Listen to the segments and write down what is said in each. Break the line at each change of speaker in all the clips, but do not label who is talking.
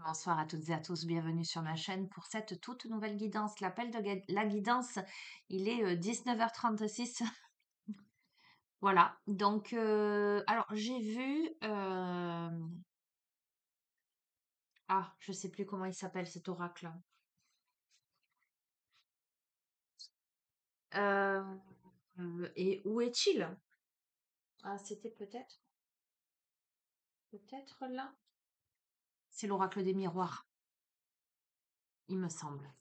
Bonsoir à toutes et à tous, bienvenue sur ma chaîne pour cette toute nouvelle guidance. L'appel de la guidance, il est 19h36. Voilà, donc, alors j'ai vu, ah, je sais plus comment il s'appelle cet oracle. Euh, et où est-il? Ah, c'était peut-être là. C'est l'oracle des miroirs, il me semble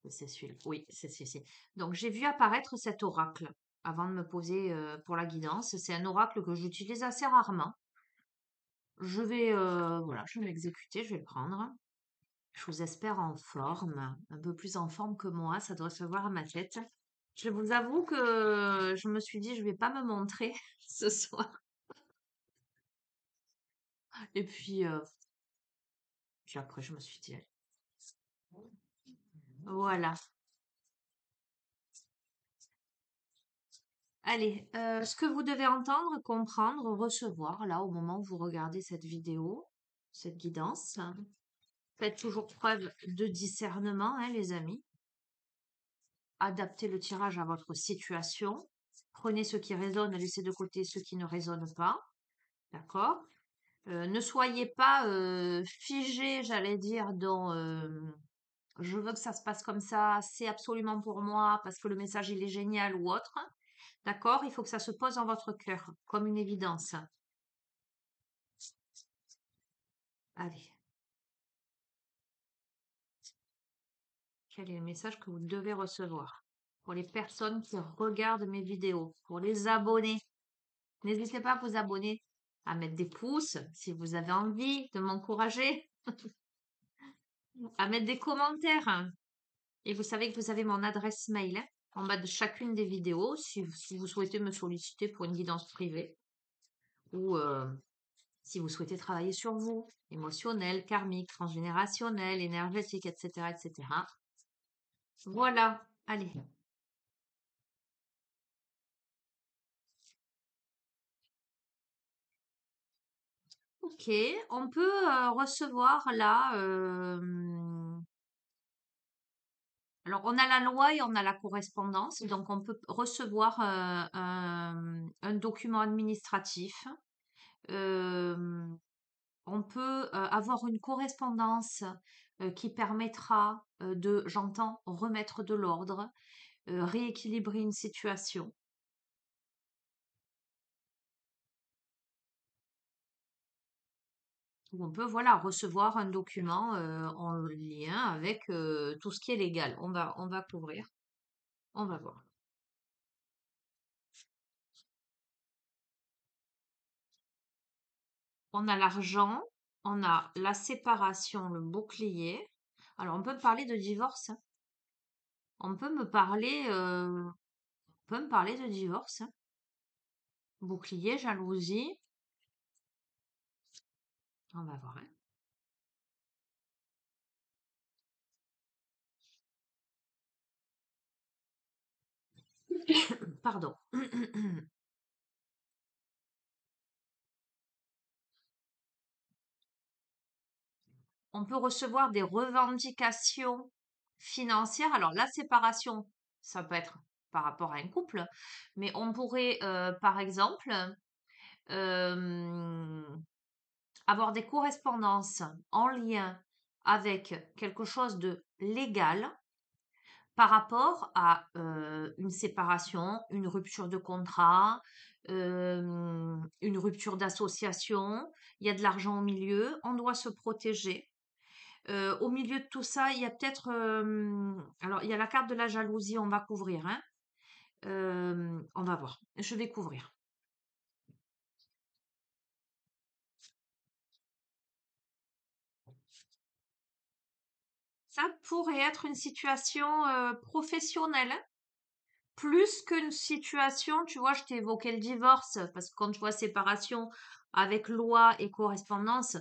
que c'est celui-là. Oui, c'est celui-ci. Donc j'ai vu apparaître cet oracle avant de me poser pour la guidance. C'est un oracle que j'utilise assez rarement. Voilà, je vais l'exécuter, je vais le prendre. Je vous espère en forme, un peu plus en forme que moi, ça doit se voir à ma tête. Je vous avoue que je me suis dit, je vais pas me montrer ce soir. Et puis après, je me suis dit, allez, voilà. Allez, ce que vous devez entendre, comprendre, recevoir, là, au moment où vous regardez cette vidéo, cette guidance, faites toujours preuve de discernement, hein, les amis. Adaptez le tirage à votre situation. Prenez ce qui résonne, laissez de côté ce qui ne résonne pas. D'accord? Ne soyez pas figé, j'allais dire, dans je veux que ça se passe comme ça, c'est absolument pour moi parce que le message il est génial ou autre. D'accord? Il faut que ça se pose dans votre cœur, comme une évidence. Allez, quel est le message que vous devez recevoir? Pour les personnes qui regardent mes vidéos, pour les abonnés. N'hésitez pas à vous abonner, à mettre des pouces si vous avez envie de m'encourager, à mettre des commentaires. Et vous savez que vous avez mon adresse mail hein, en bas de chacune des vidéos si vous souhaitez me solliciter pour une guidance privée ou si vous souhaitez travailler sur vous, émotionnel, karmique, transgénérationnel, énergétique, etc., etc. Voilà, allez. Ok, on peut recevoir là. Alors, on a la loi et on a la correspondance, donc on peut recevoir un document administratif. Euh, on peut avoir une correspondance qui permettra de, j'entends, remettre de l'ordre, rééquilibrer une situation. Ou on peut, voilà, recevoir un document en lien avec tout ce qui est légal. On va couvrir. On va voir. On a l'argent, on a la séparation, le bouclier. Alors, on peut me parler de divorce, hein. On peut me parler, de divorce, hein. Bouclier, jalousie. On va voir, hein. Pardon. On peut recevoir des revendications financières. Alors, la séparation, ça peut être par rapport à un couple, mais on pourrait, par exemple, euh, avoir des correspondances en lien avec quelque chose de légal par rapport à une séparation, une rupture de contrat, une rupture d'association. Il y a de l'argent au milieu, on doit se protéger. Au milieu de tout ça, il y a peut-être... alors, il y a la carte de la jalousie, on va couvrir. Hein. On va voir. Je vais couvrir. Ça pourrait être une situation professionnelle. Plus qu'une situation, tu vois, je t'ai évoqué le divorce, parce que quand tu vois séparation avec loi et correspondance,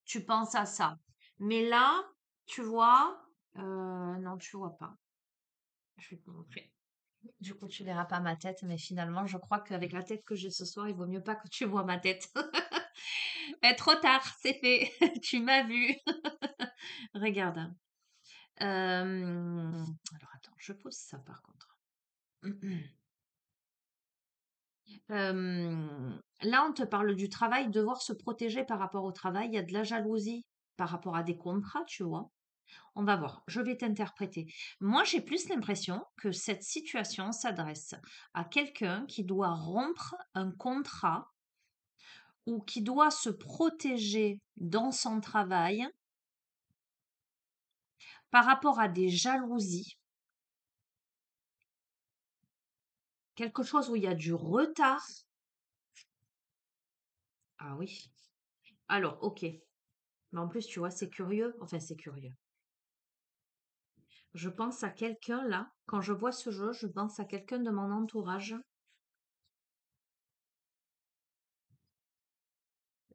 tu penses à ça. Mais là, tu vois, non, tu vois pas. Je vais te montrer. Du coup, tu verras pas ma tête, mais finalement, je crois qu'avec la tête que j'ai ce soir, il vaut mieux pas que tu vois ma tête. Trop tard, c'est fait. Tu m'as vu. Regarde. Alors attends, je pose ça par contre. Là, on te parle du travail, devoir se protéger par rapport au travail. Il y a de la jalousie par rapport à des contrats, tu vois. On va voir, je vais t'interpréter. Moi, j'ai plus l'impression que cette situation s'adresse à quelqu'un qui doit rompre un contrat ou qui doit se protéger dans son travail par rapport à des jalousies, quelque chose où il y a du retard. Ah oui. Alors, ok. Mais en plus, tu vois, c'est curieux. Enfin, c'est curieux. Je pense à quelqu'un là. Quand je vois ce jeu, je pense à quelqu'un de mon entourage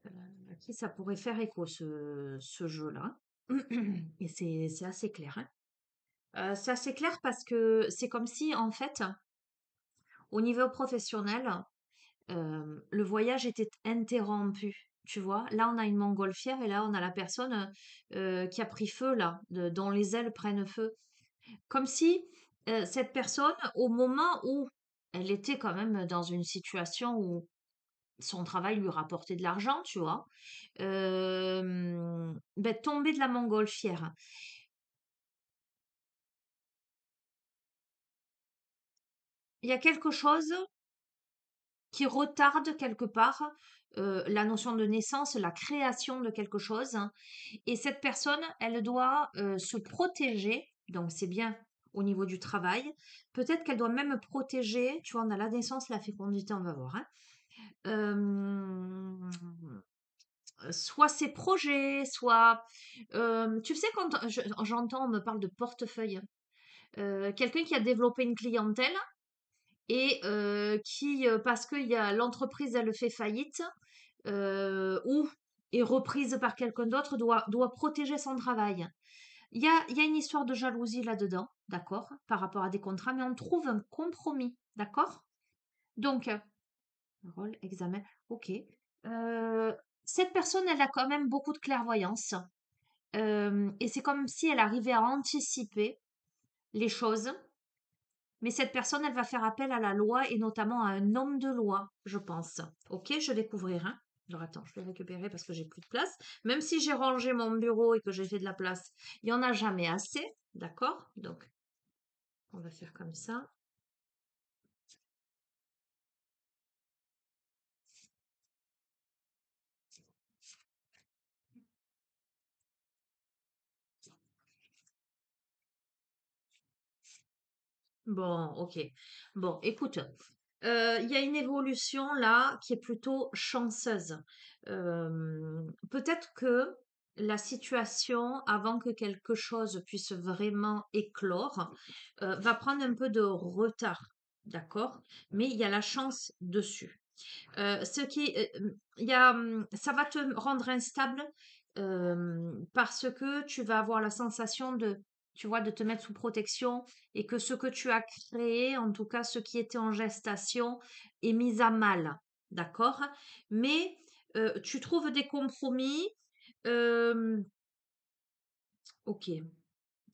à qui ça pourrait faire écho, ce jeu-là. Et c'est assez clair, hein. C'est assez clair parce que c'est comme si, en fait, au niveau professionnel, le voyage était interrompu. Tu vois, là on a une montgolfière et là on a la personne qui a pris feu là, dont les ailes prennent feu. Comme si cette personne, au moment où elle était quand même dans une situation où son travail lui rapportait de l'argent, tu vois, ben, tombée de la montgolfière. Il y a quelque chose qui retarde quelque part la notion de naissance, la création de quelque chose. Et cette personne, elle doit se protéger, donc c'est bien au niveau du travail. Peut-être qu'elle doit même protéger, tu vois, on a la naissance, la fécondité, on va voir, hein. Euh, soit ses projets, soit... tu sais, quand j'entends, on me parle de portefeuille, quelqu'un qui a développé une clientèle et qui, parce que l'entreprise, elle fait faillite, ou est reprise par quelqu'un d'autre, doit protéger son travail. Il y a une histoire de jalousie là-dedans, d'accord, par rapport à des contrats, mais on trouve un compromis, d'accord. Donc, rôle, examen, ok. Euh, cette personne, elle a quand même beaucoup de clairvoyance. Et c'est comme si elle arrivait à anticiper les choses. Mais cette personne, elle va faire appel à la loi et notamment à un homme de loi, je pense. Ok, je vais couvrir, hein. Alors attends, je vais récupérer parce que j'ai plus de place. Même si j'ai rangé mon bureau et que j'ai fait de la place, il n'y en a jamais assez. D'accord? Donc, on va faire comme ça. Bon, ok. Bon, écoute, il y a une évolution là qui est plutôt chanceuse. Peut-être que la situation, avant que quelque chose puisse vraiment éclore, va prendre un peu de retard, d'accord? Mais il y a la chance dessus. Ça va te rendre instable parce que tu vas avoir la sensation de, tu vois, de te mettre sous protection et que ce que tu as créé, en tout cas ce qui était en gestation, est mis à mal, d'accord? Mais tu trouves des compromis. euh, ok,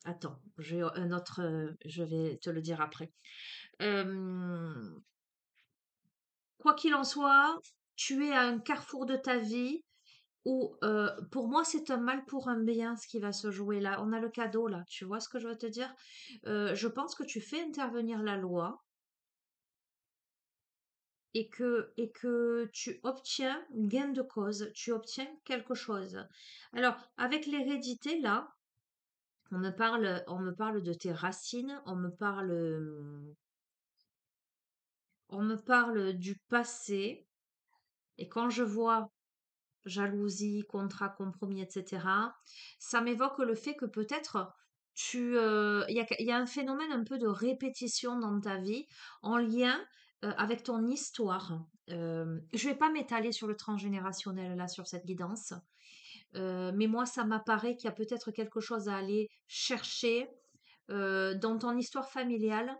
attends, j'ai un autre, je vais te le dire après. Euh, Quoi qu'il en soit, tu es à un carrefour de ta vie où, pour moi, c'est un mal pour un bien ce qui va se jouer là. On a le cadeau là, tu vois ce que je veux te dire? Je pense que tu fais intervenir la loi et que tu obtiens gain de cause, tu obtiens quelque chose. Alors, avec l'hérédité là, on me parle de tes racines, on me parle du passé, et quand je vois jalousie, contrat, compromis, etc., ça m'évoque le fait que peut-être il y a un phénomène un peu de répétition dans ta vie en lien avec ton histoire. Je vais pas m'étaler sur le transgénérationnel là, sur cette guidance, mais moi, ça m'apparaît qu'il y a peut-être quelque chose à aller chercher dans ton histoire familiale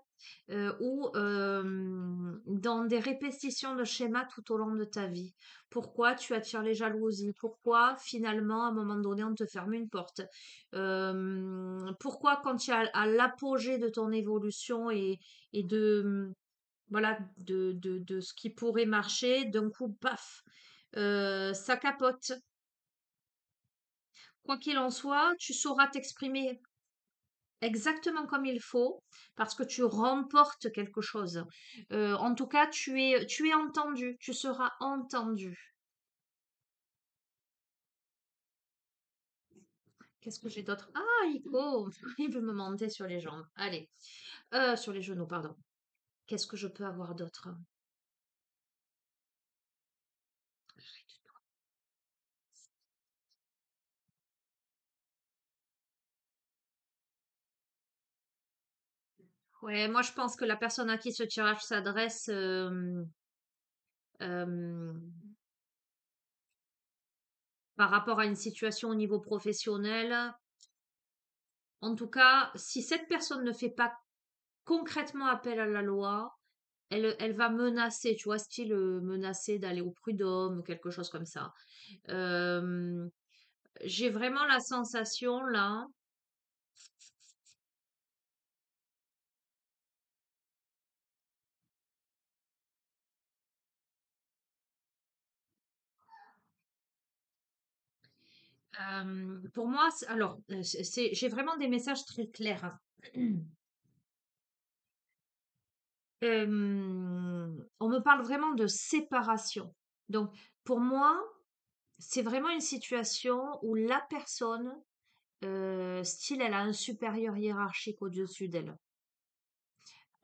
ou dans des répétitions de schémas tout au long de ta vie. Pourquoi tu attires les jalousies? Pourquoi finalement, à un moment donné, on te ferme une porte? Pourquoi quand tu es à l'apogée de ton évolution et de, voilà, de ce qui pourrait marcher, d'un coup, paf, ça capote. Quoi qu'il en soit, tu sauras t'exprimer exactement comme il faut parce que tu remportes quelque chose. En tout cas, tu es entendu, tu seras entendu. Qu'est-ce que j'ai d'autre? Ah, Ico, il veut me monter sur les jambes. Allez, sur les genoux, pardon. Qu'est-ce que je peux avoir d'autre? Ouais, moi je pense que la personne à qui ce tirage s'adresse, euh, par rapport à une situation au niveau professionnel, en tout cas, si cette personne ne fait pas concrètement appel à la loi, elle va menacer, tu vois, style menacer d'aller au prud'homme ou quelque chose comme ça. Euh, j'ai vraiment la sensation là. Pour moi, alors, j'ai vraiment des messages très clairs, hein. On me parle vraiment de séparation. Donc, pour moi, c'est vraiment une situation où la personne, style, elle a un supérieur hiérarchique au-dessus d'elle.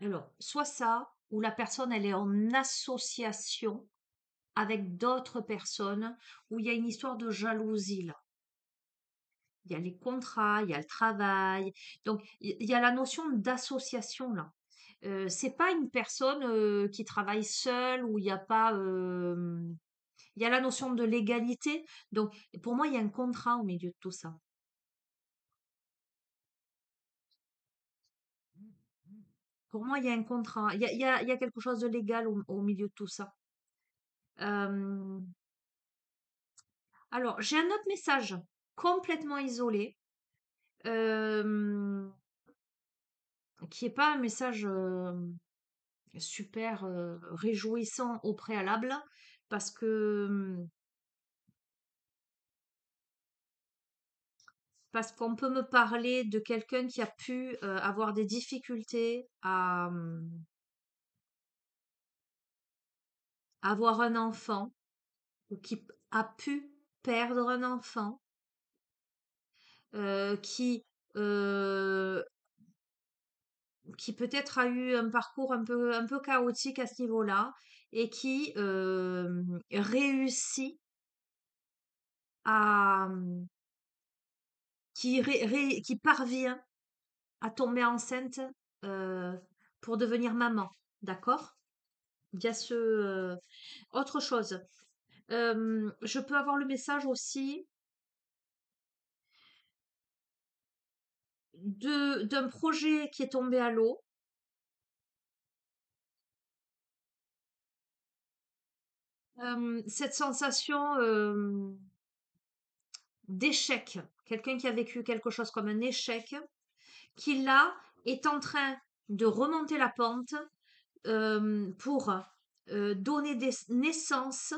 Alors, soit ça, ou la personne, elle est en association avec d'autres personnes, où il y a une histoire de jalousie là. Il y a les contrats, il y a le travail. Donc, il y a la notion d'association là. C'est pas une personne qui travaille seule, où il n'y a pas. Il y a la notion de l'égalité. Donc, pour moi, il y a un contrat au milieu de tout ça. Pour moi, il y a un contrat. Il y a quelque chose de légal au milieu de tout ça. Euh, alors, j'ai un autre message complètement isolé, euh, qui n'est pas un message super réjouissant au préalable, parce que parce qu'on peut me parler de quelqu'un qui a pu avoir des difficultés à avoir un enfant, ou qui a pu perdre un enfant, qui euh, qui peut-être a eu un parcours un peu chaotique à ce niveau-là et qui réussit à, qui parvient à tomber enceinte euh, pour devenir maman. D'accord? Il y a ce. Autre chose. Je peux avoir le message aussi d'un projet qui est tombé à l'eau. Cette sensation d'échec. Quelqu'un qui a vécu quelque chose comme un échec, qui là est en train de remonter la pente pour donner naissance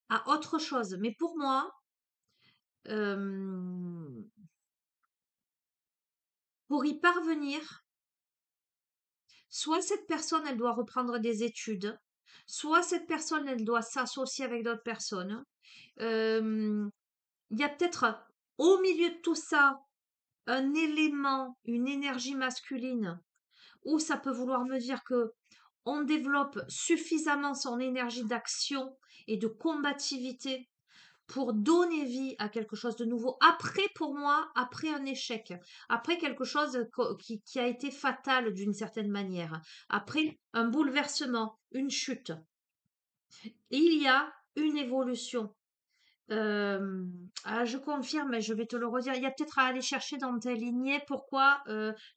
à autre chose. Mais pour moi, euh, pour y parvenir, soit cette personne, elle doit reprendre des études, soit cette personne, elle doit s'associer avec d'autres personnes. Euh, Il y a peut-être au milieu de tout ça un élément, une énergie masculine, où ça peut vouloir me dire que on développe suffisamment son énergie d'action et de combativité pour donner vie à quelque chose de nouveau. Après, pour moi, après un échec, après quelque chose qui a été fatal d'une certaine manière, après un bouleversement, une chute, il y a une évolution. Je confirme, mais je vais te le redire. Il y a peut-être à aller chercher dans tes lignées pourquoi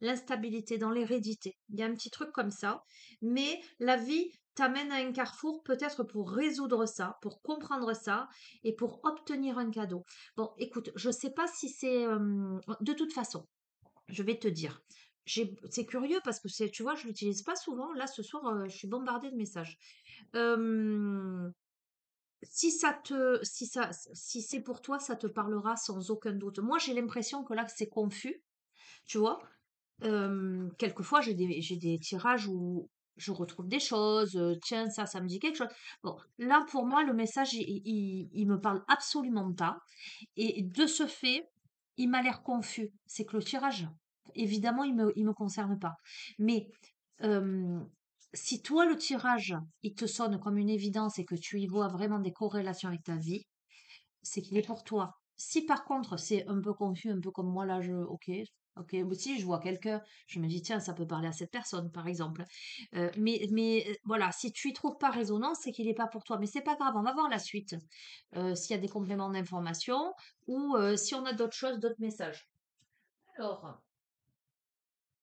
l'instabilité dans l'hérédité. Il y a un petit truc comme ça. Mais la vie t'amène à un carrefour peut-être pour résoudre ça, pour comprendre ça et pour obtenir un cadeau. Bon, écoute, je sais pas si c'est... de toute façon, je vais te dire. C'est curieux parce que tu vois, je l'utilise pas souvent. Là, ce soir, je suis bombardée de messages. Euh, si c'est pour toi, ça te parlera sans aucun doute. Moi, j'ai l'impression que là, c'est confus, tu vois. Quelquefois, j'ai des tirages où je retrouve des choses. Tiens, ça me dit quelque chose. Bon, là, pour moi, le message, il me parle absolument pas. Et de ce fait, il m'a l'air confus. C'est que le tirage, évidemment, il me concerne pas. Mais euh, si toi, le tirage, il te sonne comme une évidence et que tu y vois vraiment des corrélations avec ta vie, c'est qu'il est pour toi. Si par contre, c'est un peu confus, un peu comme moi là, ok, aussi, je vois quelqu'un, je me dis, tiens, ça peut parler à cette personne, par exemple. Voilà, si tu y trouves pas résonance, c'est qu'il n'est pas pour toi. Mais c'est pas grave, on va voir la suite. S'il y a des compléments d'information ou si on a d'autres choses, d'autres messages. Alors,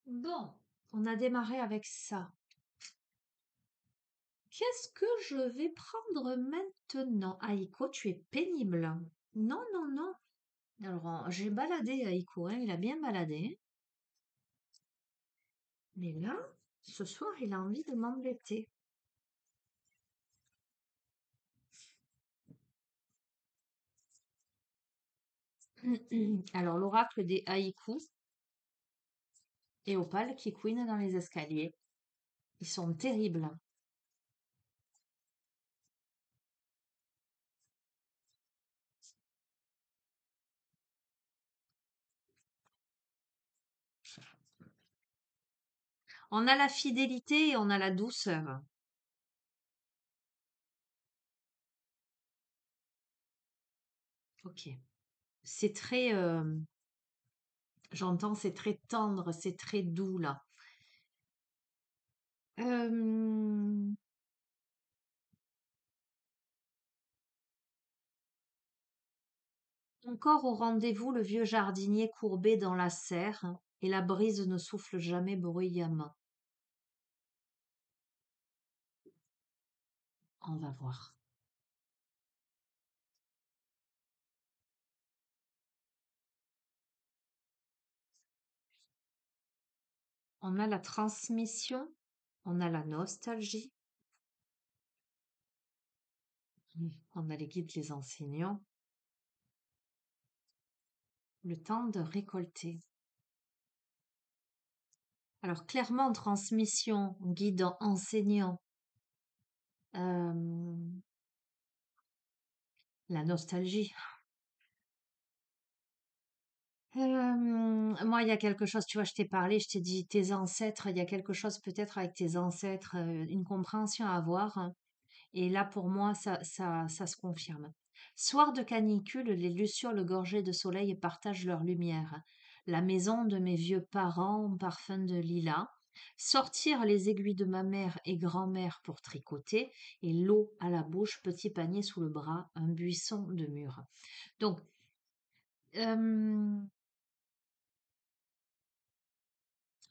bon, on a démarré avec ça. Qu'est-ce que je vais prendre maintenant? Aïko, tu es pénible. Non, non, non. Alors, j'ai baladé Aïko, hein, il a bien baladé. Mais là, ce soir, il a envie de m'embêter. Alors, l'oracle des haïkus et opales qui couinent dans les escaliers. Ils sont terribles. On a la fidélité et on a la douceur. Ok. C'est très, j'entends, c'est très tendre, c'est très doux là. Euh, Encore au rendez-vous, le vieux jardinier courbé dans la serre, et la brise ne souffle jamais bruyamment. On va voir. On a la transmission, on a la nostalgie, on a les guides, les enseignants, le temps de récolter. Alors clairement, transmission, guide, enseignant, euh, la nostalgie. Moi, il y a quelque chose, tu vois, je t'ai parlé, je t'ai dit tes ancêtres, il y a quelque chose peut-être avec tes ancêtres, une compréhension à avoir. Et là, pour moi, ça se confirme. Soir de canicule, les lucioles gorgées de soleil partagent leur lumière. La maison de mes vieux parents, parfum de lilas. Sortir les aiguilles de ma mère et grand-mère pour tricoter, et l'eau à la bouche, petit panier sous le bras, un buisson de mûres. Donc, euh,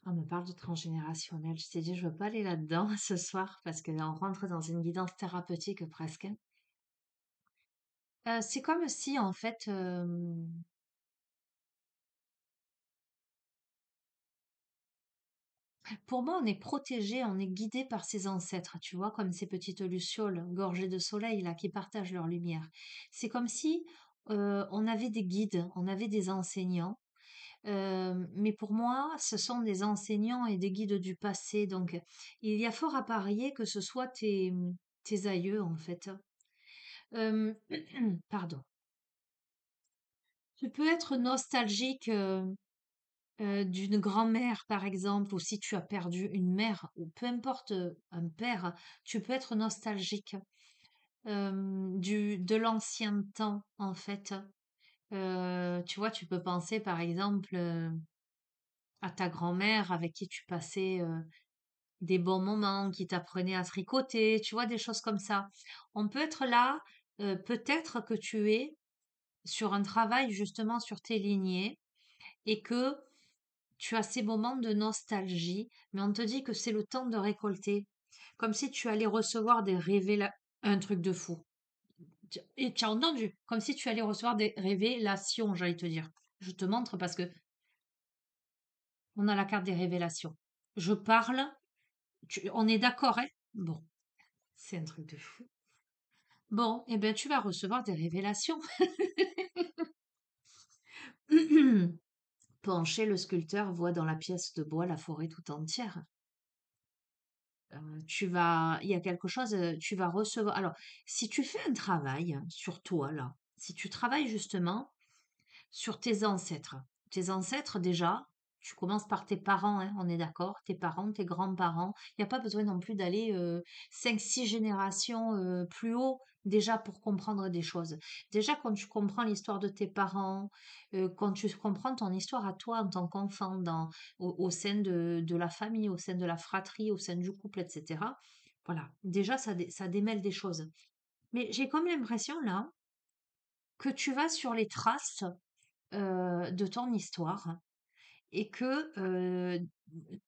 on me parle de transgénérationnel. Je t'ai dit, je veux pas aller là-dedans ce soir parce que là, on rentre dans une guidance thérapeutique presque. C'est comme si, en fait, pour moi, on est protégé, on est guidé par ses ancêtres, tu vois, comme ces petites lucioles gorgées de soleil là qui partagent leur lumière. C'est comme si on avait des guides, on avait des enseignants. Mais pour moi, ce sont des enseignants et des guides du passé. Donc, il y a fort à parier que ce soit tes aïeux, en fait. Euh, pardon. Tu peux être nostalgique d'une grand-mère, par exemple, ou si tu as perdu une mère, ou peu importe, un père, tu peux être nostalgique de l'ancien temps, en fait. Tu vois, tu peux penser, par exemple, à ta grand-mère avec qui tu passais des bons moments, qui t'apprenait à tricoter, tu vois, des choses comme ça. On peut être là, peut-être que tu es sur un travail justement sur tes lignées et que tu as ces moments de nostalgie, mais on te dit que c'est le temps de récolter, comme si tu allais recevoir des révélations, un truc de fou. Et tu as entendu, comme si tu allais recevoir des révélations, j'allais te dire. Je te montre parce que on a la carte des révélations. Je parle, on est d'accord, hein? Bon, c'est un truc de fou. Bon, eh bien, tu vas recevoir des révélations. Penché, le sculpteur voit dans la pièce de bois la forêt tout entière. Il y a quelque chose, tu vas recevoir. Alors, si tu fais un travail sur toi, là, si tu travailles justement sur tes ancêtres déjà, tu commences par tes parents, hein, on est d'accord, tes parents, tes grands-parents. Il n'y a pas besoin non plus d'aller 5-6 générations plus haut déjà pour comprendre des choses. Déjà, quand tu comprends l'histoire de tes parents, quand tu comprends ton histoire à toi en tant qu'enfant au sein de la famille, au sein de la fratrie, au sein du couple, etc. Voilà, déjà, ça démêle des choses. Mais j'ai comme l'impression là que tu vas sur les traces de ton histoire et que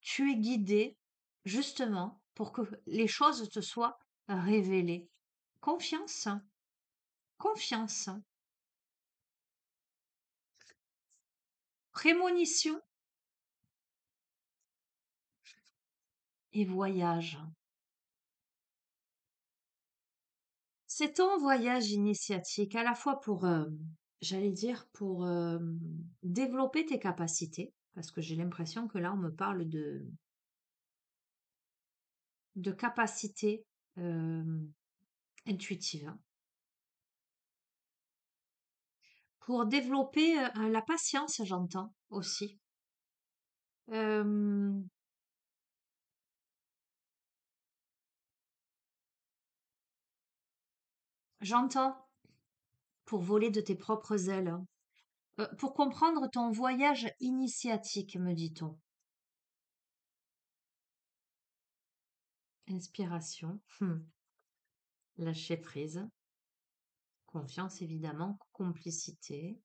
tu es guidé justement pour que les choses te soient révélées. Confiance, confiance, prémonition et voyage. C'est ton voyage initiatique à la fois pour, j'allais dire, pour développer tes capacités, parce que j'ai l'impression que là, on me parle de capacités euh, intuitives, hein. Pour développer la patience, j'entends aussi. Euh, J'entends pour voler de tes propres ailes, hein. Pour comprendre ton voyage initiatique, me dit-on. Inspiration, lâcher prise, confiance évidemment, complicité.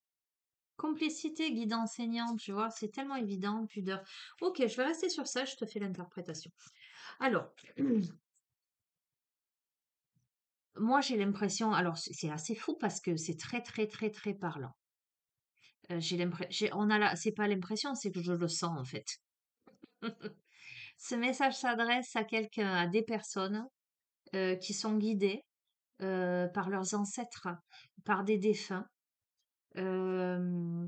Complicité, guide enseignant, tu vois, c'est tellement évident, pudeur. Ok, je vais rester sur ça, je te fais l'interprétation. Alors, moi j'ai l'impression, alors c'est assez fou parce que c'est très très très très parlant. J'ai l'impression, on a là, c'est pas l'impression, c'est que je le sens en fait. Ce message s'adresse à quelqu'un, à des personnes qui sont guidées par leurs ancêtres, par des défunts, euh,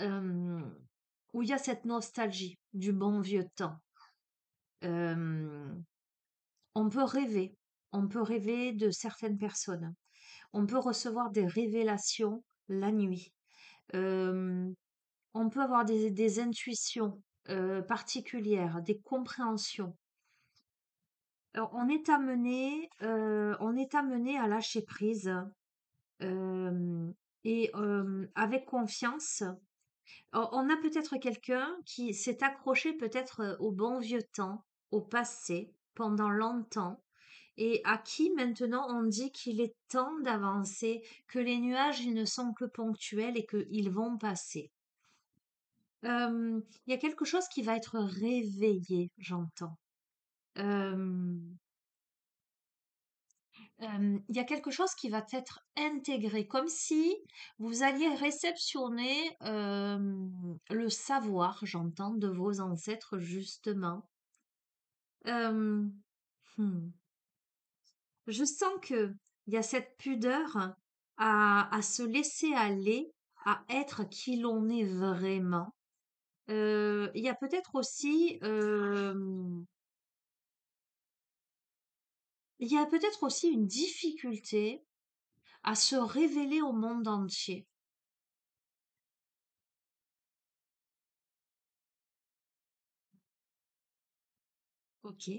euh, où il y a cette nostalgie du bon vieux temps. Euh, on peut rêver de certaines personnes, on peut recevoir des révélations la nuit. Euh, on peut avoir des intuitions particulières, des compréhensions. Alors, on est amené à lâcher prise euh, et avec confiance. On a peut-être quelqu'un qui s'est accroché peut-être au bon vieux temps, au passé, pendant longtemps, et à qui maintenant on dit qu'il est temps d'avancer, que les nuages, ils ne sont que ponctuels et qu'ils vont passer. Il y a quelque chose qui va être réveillé, j'entends. Euh, il y a quelque chose qui va être intégré, comme si vous alliez réceptionner le savoir, j'entends, de vos ancêtres, justement. Euh, hmm. Je sens que il y a cette pudeur à se laisser aller, à être qui l'on est vraiment. Il y a peut-être aussi il y a peut-être aussi une difficulté à se révéler au monde entier. Ok.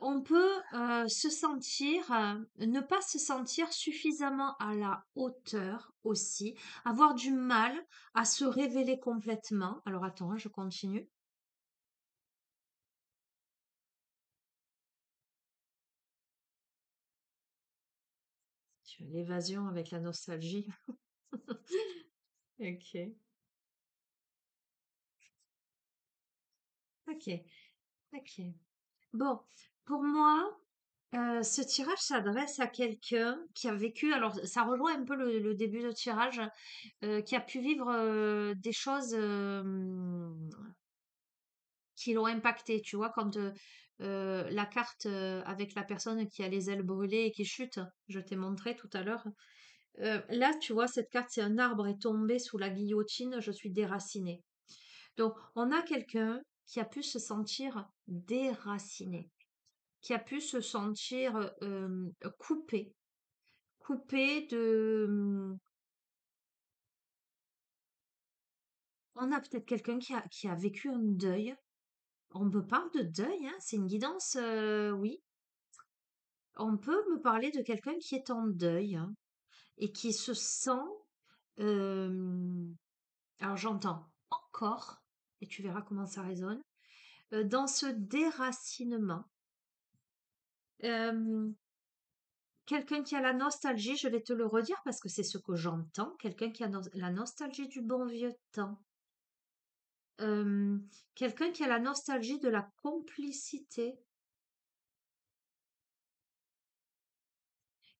On peut se sentir, ne pas se sentir suffisamment à la hauteur aussi, avoir du mal à se révéler complètement. Alors attends, hein, je continue. L'évasion avec la nostalgie. Ok, ok, ok. Bon, pour moi, ce tirage s'adresse à quelqu'un qui a vécu, alors ça rejoint un peu le début de tirage, qui a pu vivre des choses qui l'ont impacté. Tu vois, quand la carte avec la personne qui a les ailes brûlées et qui chute, je t'ai montré tout à l'heure. Là, tu vois, cette carte, c'est un arbre est tombé sous la guillotine, je suis déracinée. Donc, on a quelqu'un qui a pu se sentir déraciné, qui a pu se sentir coupé, coupé de... On a peut-être quelqu'un qui a vécu un deuil. On peut parler de deuil, hein, c'est une guidance, oui. On peut me parler de quelqu'un qui est en deuil hein, et qui se sent... euh, alors j'entends encore, et tu verras comment ça résonne, dans ce déracinement. Euh, Quelqu'un qui a la nostalgie, je vais te le redire parce que c'est ce que j'entends, quelqu'un qui a la nostalgie du bon vieux temps. Euh, Quelqu'un qui a la nostalgie de la complicité.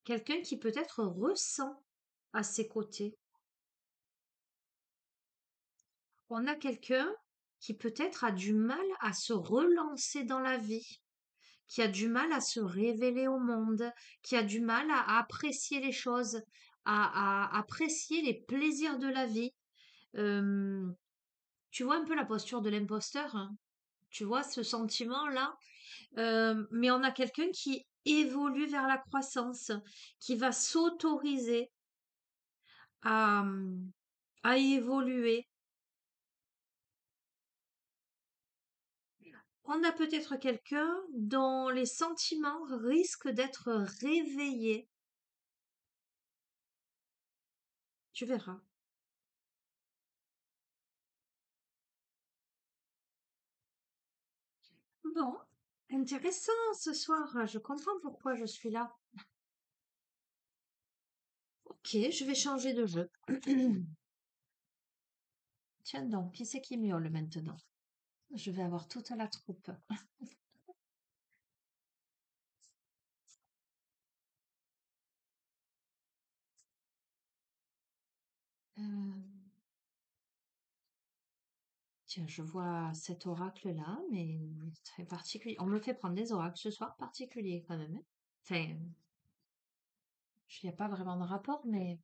Quelqu'un qui peut-être ressent à ses côtés. On a quelqu'un qui peut-être a du mal à se relancer dans la vie, qui a du mal à se révéler au monde, qui a du mal à apprécier les choses, à apprécier les plaisirs de la vie. Euh, Tu vois un peu la posture de l'imposteur, hein. Tu vois ce sentiment-là. Mais on a quelqu'un qui évolue vers la croissance, qui va s'autoriser à, à évoluer. On a peut-être quelqu'un dont les sentiments risquent d'être réveillés. Tu verras. Bon, intéressant ce soir. Je comprends pourquoi je suis là. Ok, je vais changer de jeu. Tiens donc, qui c'est qui miaule maintenant? Je vais avoir toute la troupe. Euh, Tiens, je vois cet oracle-là, mais très particulier. On me fait prendre des oracles ce soir, particuliers quand même, hein. Enfin, il n'y a pas vraiment de rapport, mais...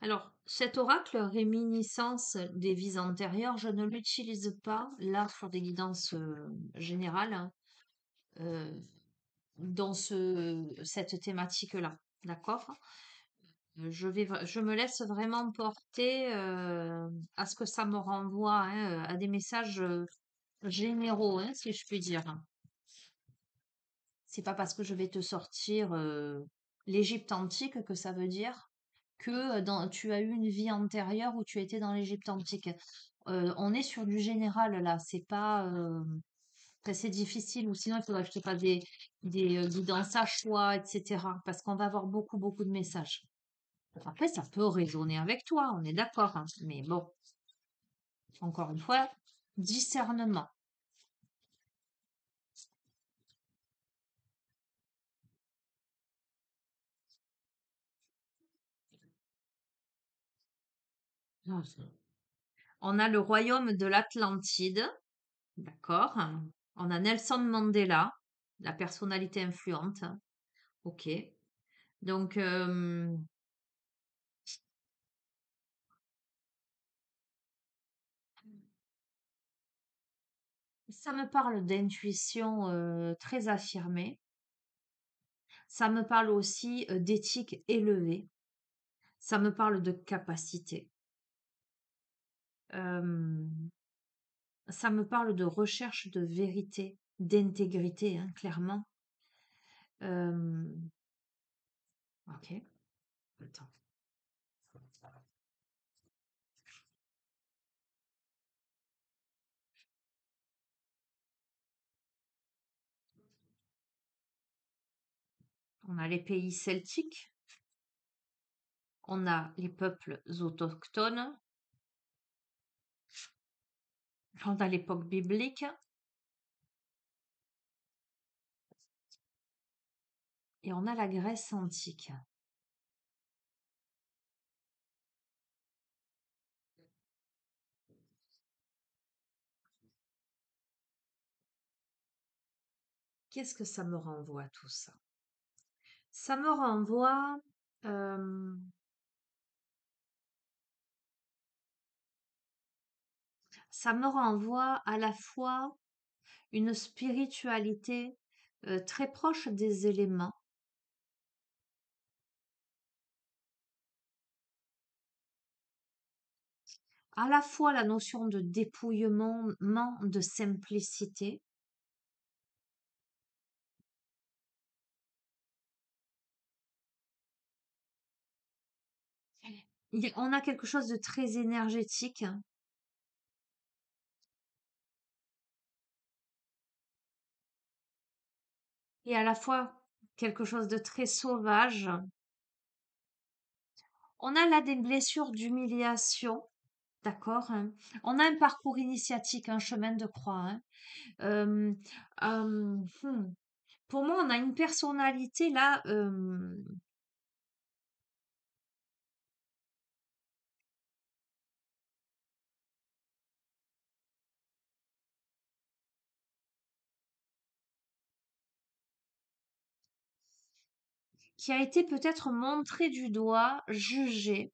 Alors, cet oracle réminiscence des vies antérieures, je ne l'utilise pas là sur des guidances générales hein, euh, dans cette thématique-là. D'accord? Je me laisse vraiment porter à ce que ça me renvoie, hein, à des messages généraux, hein, si je puis dire. C'est pas parce que je vais te sortir l'Égypte antique que ça veut dire que tu as eu une vie antérieure où tu étais dans l'Égypte antique. On est sur du général là, c'est pas enfin, c'est difficile ou sinon il faudrait que je te fasse des guidances à choix, etc. Parce qu'on va avoir beaucoup, beaucoup de messages. Après, ça peut résonner avec toi, on est d'accord, hein. Mais bon, encore une fois, discernement. On a le royaume de l'Atlantide, d'accord. On a Nelson Mandela, la personnalité influente. Ok. Donc, ça me parle d'intuition très affirmée. Ça me parle aussi d'éthique élevée. Ça me parle de capacité. Euh, Ça me parle de recherche de vérité, d'intégrité, hein, clairement. Euh, ok. Attends. On a les pays celtiques. On a les peuples autochtones, on a l'époque biblique et on a la Grèce antique. Qu'est-ce que ça me renvoie tout ça? Ça me renvoie euh, ça me renvoie à la fois une spiritualité très proche des éléments, à la fois la notion de dépouillement, de simplicité. On a quelque chose de très énergétique et à la fois quelque chose de très sauvage. On a là des blessures d'humiliation, d'accord, hein. On a un parcours initiatique, un chemin de croix, hein. Euh, euh, hmm. Pour moi, on a une personnalité là qui a été peut-être montrée du doigt, jugée.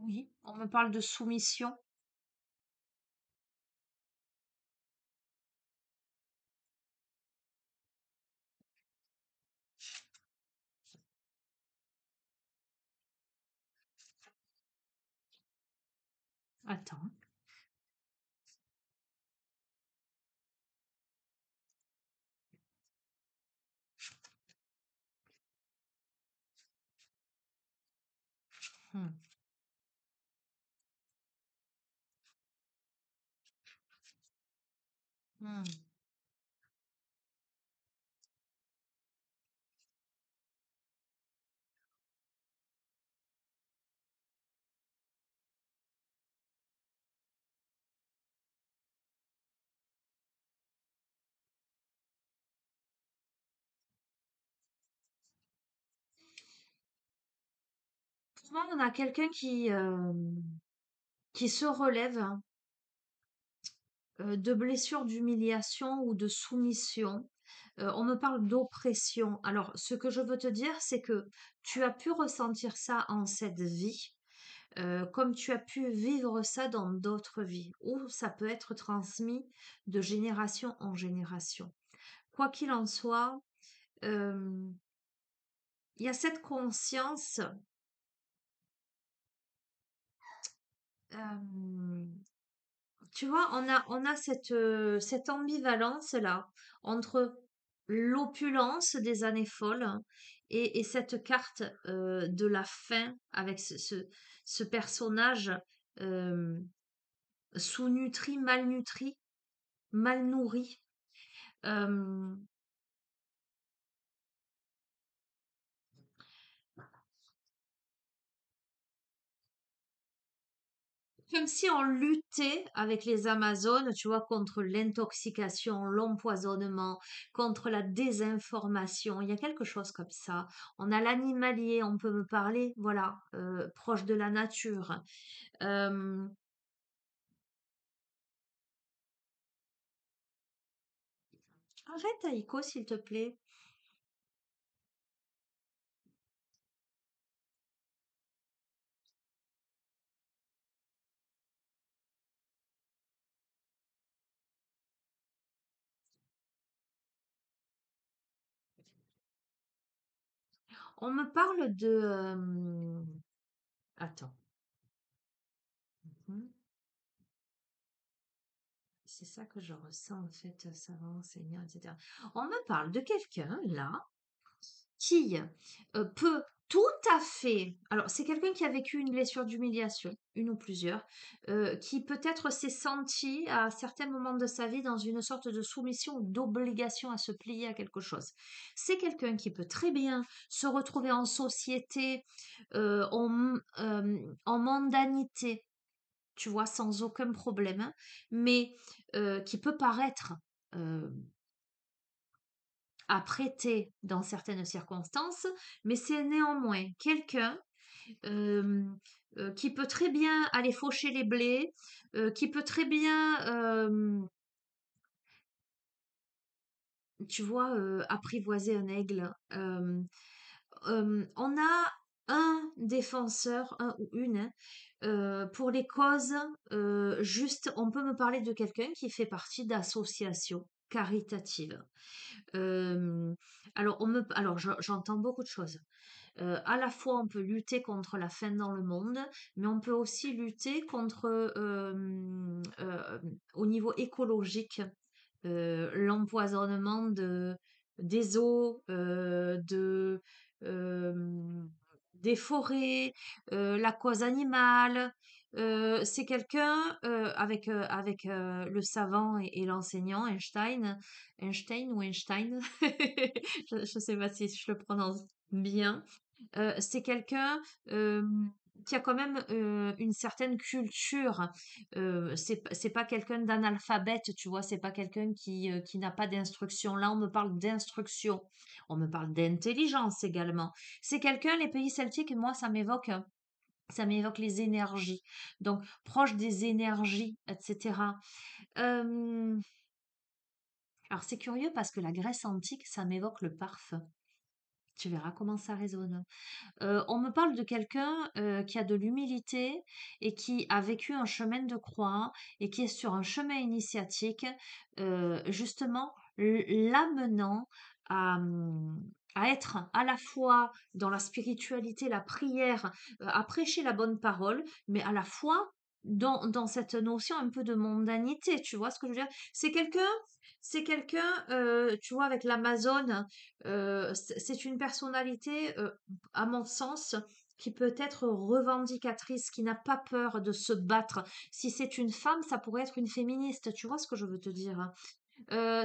Oui, on me parle de soumission. Attends. Hmm, hmm. Pour moi, on a quelqu'un qui se relève hein, de blessures d'humiliation ou de soumission. On me parle d'oppression. Alors, ce que je veux te dire, c'est que tu as pu ressentir ça en cette vie, comme tu as pu vivre ça dans d'autres vies, ou ça peut être transmis de génération en génération. Quoi qu'il en soit, euh, il y a cette conscience, euh, tu vois, on a cette ambivalence-là entre l'opulence des années folles hein, et cette carte de la fin avec ce personnage euh, sous-nutri, malnutri, mal nourri. euh, Comme si on luttait avec les Amazones, tu vois, contre l'intoxication, l'empoisonnement, contre la désinformation. Il y a quelque chose comme ça. On a l'animalier, on peut me parler, voilà, proche de la nature. Euh, Arrête, Aïko, s'il te plaît. On me parle de... Attends. Mhm. C'est ça que je ressens, en fait, savant, enseignant, etc. On me parle de quelqu'un, là, qui peut Tout à fait. Alors, c'est quelqu'un qui a vécu une blessure d'humiliation, une ou plusieurs, qui peut-être s'est senti à certains moments de sa vie dans une sorte de soumission ou d'obligation à se plier à quelque chose. C'est quelqu'un qui peut très bien se retrouver en société, en mondanité, tu vois, sans aucun problème, hein, mais qui peut paraître euh, apprêté dans certaines circonstances, mais c'est néanmoins quelqu'un euh, qui peut très bien aller faucher les blés, qui peut très bien, tu vois, apprivoiser un aigle. On a un défenseur, un ou une, hein, pour les causes justes. On peut me parler de quelqu'un qui fait partie d'associations caritatives. Euh, j'entends beaucoup de choses. À la fois, on peut lutter contre la faim dans le monde, mais on peut aussi lutter contre, au niveau écologique, l'empoisonnement des eaux, euh, des forêts, la cause animale. C'est quelqu'un avec le savant et l'enseignant Einstein ou Einstein, je ne sais pas si je le prononce bien. C'est quelqu'un qui a quand même une certaine culture. C'est pas quelqu'un d'analphabète, tu vois, c'est pas quelqu'un qui n'a pas d'instruction. Là, on me parle d'instruction. On me parle d'intelligence également. C'est quelqu'un, les pays celtiques, moi, ça m'évoque les énergies. Donc, proche des énergies, etc. Euh, alors, c'est curieux parce que la Grèce antique, ça m'évoque le parfum. Tu verras comment ça résonne. On me parle de quelqu'un qui a de l'humilité et qui a vécu un chemin de croix et qui est sur un chemin initiatique, justement l'amenant à être à la fois dans la spiritualité, la prière, à prêcher la bonne parole, mais à la fois dans cette notion un peu de mondanité. Tu vois ce que je veux dire? C'est quelqu'un, tu vois, avec l'Amazone, c'est une personnalité, à mon sens, qui peut être revendicatrice, qui n'a pas peur de se battre. Si c'est une femme, ça pourrait être une féministe, tu vois ce que je veux te dire, hein.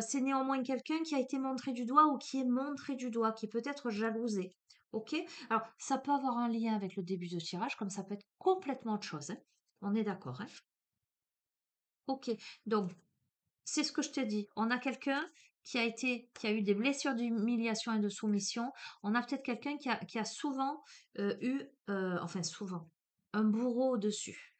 C'est néanmoins quelqu'un qui a été montré du doigt ou qui est montré du doigt, qui peut être jalousé. Ok? Alors, ça peut avoir un lien avec le début de tirage, comme ça peut être complètement autre chose, hein. On est d'accord, hein? Ok. Donc, c'est ce que je te dis. On a quelqu'un qui a eu des blessures d'humiliation et de soumission. On a peut-être quelqu'un qui a souvent eu, enfin souvent, un bourreau au-dessus.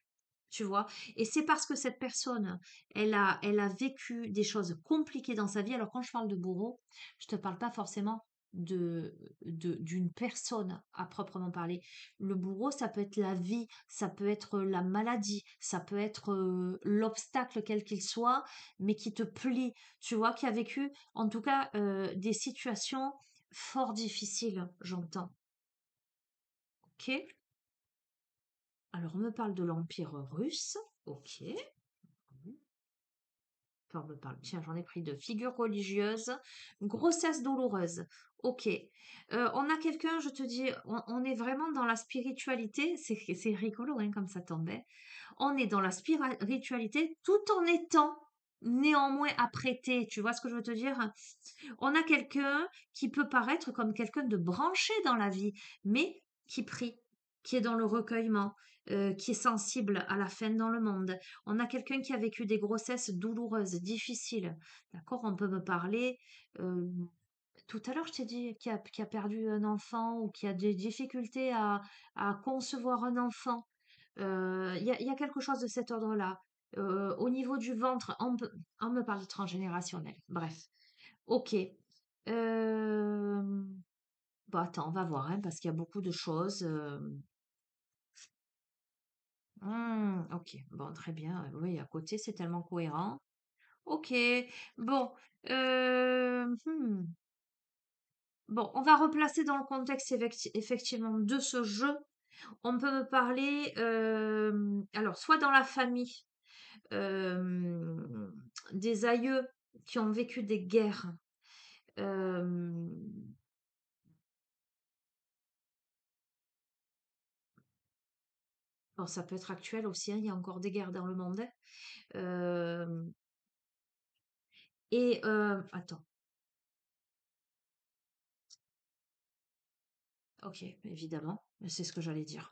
Tu vois? Et c'est parce que cette personne, elle a vécu des choses compliquées dans sa vie. Alors, quand je parle de bourreau, je te parle pas forcément d'une personne à proprement parler. Le bourreau, ça peut être la vie, ça peut être la maladie, ça peut être l'obstacle quel qu'il soit, mais qui te plie, tu vois, qui a vécu, en tout cas, des situations fort difficiles, j'entends. Ok? Alors, on me parle de l'Empire russe. Ok. Enfin, on me parle. Tiens, j'en ai pris deux. Figure religieuse, grossesse douloureuse. Ok. On a quelqu'un, je te dis, on est vraiment dans la spiritualité. C'est rigolo, hein, comme ça tombait. On est dans la spiritualité tout en étant néanmoins apprêté. Tu vois ce que je veux te dire? On a quelqu'un qui peut paraître comme quelqu'un de branché dans la vie, mais qui prie, qui est dans le recueillement, qui est sensible à la fin dans le monde. On a quelqu'un qui a vécu des grossesses douloureuses, difficiles. D'accord? On peut me parler. euh, Tout à l'heure, je t'ai dit qui a perdu un enfant ou qui a des difficultés à concevoir un enfant. Il y a quelque chose de cet ordre-là. Au niveau du ventre, on me parle de transgénérationnel. Bref. Ok. Bon, attends, on va voir, hein, parce qu'il y a beaucoup de choses. Ok, bon, très bien. Oui, à côté, c'est tellement cohérent. Ok, bon. Bon, on va replacer dans le contexte effectivement de ce jeu. On peut me parler, alors, soit dans la famille, euh, des aïeux qui ont vécu des guerres. euh, Bon, ça peut être actuel aussi, hein, il y a encore des guerres dans le monde, hein. Euh, attends, ok, évidemment, c'est ce que j'allais dire.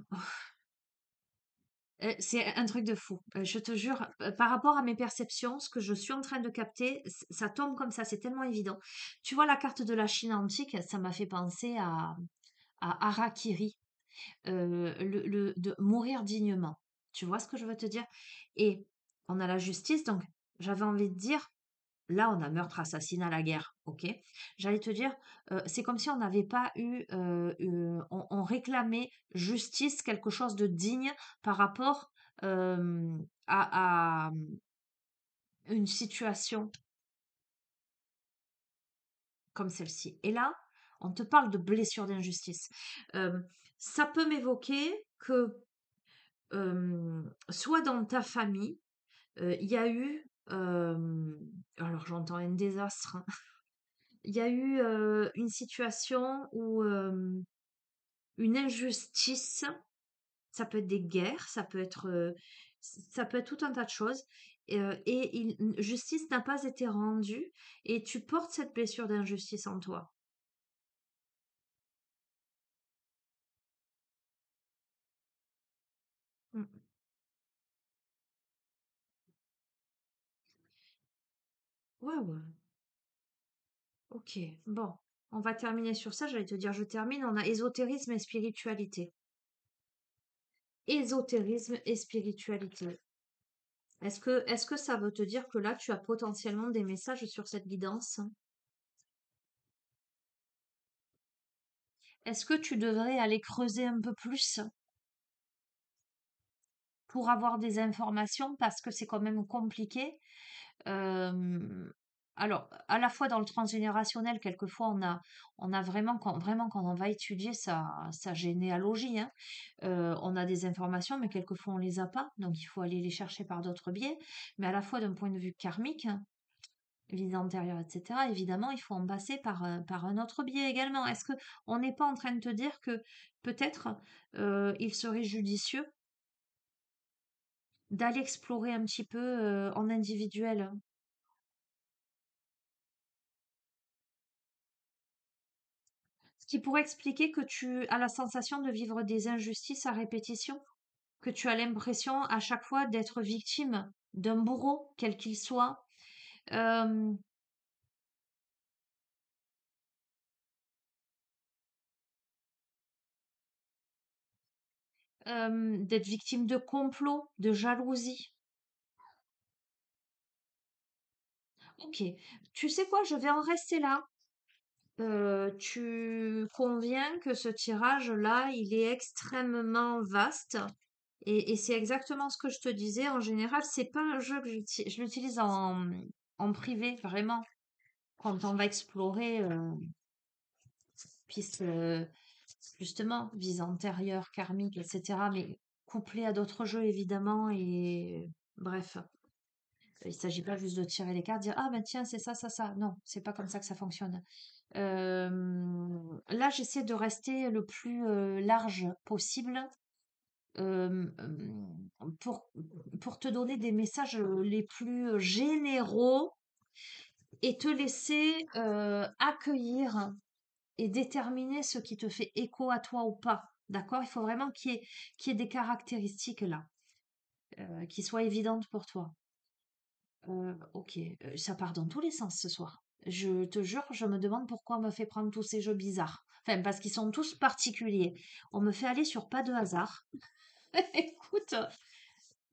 C'est un truc de fou. Je te jure, par rapport à mes perceptions, ce que je suis en train de capter, ça tombe comme ça, c'est tellement évident. Tu vois, la carte de la Chine antique, ça m'a fait penser à Harakiri, de mourir dignement. Tu vois ce que je veux te dire? Et on a la justice, donc j'avais envie de dire, là, on a meurtre, assassinat, la guerre, ok? J'allais te dire, c'est comme si on n'avait pas eu, on réclamait justice, quelque chose de digne par rapport à une situation comme celle-ci. Et là, on te parle de blessure d'injustice. Euh, Ça peut m'évoquer que soit dans ta famille, il y a eu, alors j'entends un désastre, hein. Il y a eu une situation où une injustice, ça peut être des guerres, ça peut être tout un tas de choses, justice n'a pas été rendue, et tu portes cette blessure d'injustice en toi. Mm. Ouais, ouais. Ok, bon, on va terminer sur ça. J'allais te dire, je termine. On a ésotérisme et spiritualité. Ésotérisme et spiritualité. Est-ce que ça veut te dire que là, tu as potentiellement des messages sur cette guidance? Est-ce que tu devrais aller creuser un peu plus pour avoir des informations parce que c'est quand même compliqué? Euh, alors, à la fois dans le transgénérationnel, quelquefois on a vraiment quand on va étudier sa généalogie, hein, on a des informations, mais quelquefois on les a pas, donc il faut aller les chercher par d'autres biais. Mais à la fois d'un point de vue karmique, vie antérieure, etc., évidemment, il faut en passer par un autre biais également. Est-ce que on n'est pas en train de te dire que peut-être il serait judicieux d'aller explorer un petit peu en individuel? Ce qui pourrait expliquer que tu as la sensation de vivre des injustices à répétition, que tu as l'impression à chaque fois d'être victime d'un bourreau, quel qu'il soit, euh, d'être victime de complots, de jalousie. Ok, tu sais quoi, je vais en rester là. Tu conviens que ce tirage-là, il est extrêmement vaste. Et c'est exactement ce que je te disais. En général, c'est pas un jeu que je l'utilise en privé, vraiment. Quand on va explorer piste, justement, vie antérieure, karmique, etc. Mais couplé à d'autres jeux, évidemment. Et bref, il s'agit pas juste de tirer les cartes, dire ah ben tiens, c'est ça, ça, ça. Non, c'est pas comme ça que ça fonctionne. Là, j'essaie de rester le plus large possible pour, pour te donner des messages les plus généraux et te laisser accueillir et déterminer ce qui te fait écho à toi ou pas. D'accord? Il faut vraiment qu'il y ait des caractéristiques là, qui soient évidentes pour toi. Ok, ça part dans tous les sens ce soir. Je te jure, je me demande pourquoi on me fait prendre tous ces jeux bizarres. Enfin, parce qu'ils sont tous particuliers. On me fait aller sur pas de hasard. Écoute,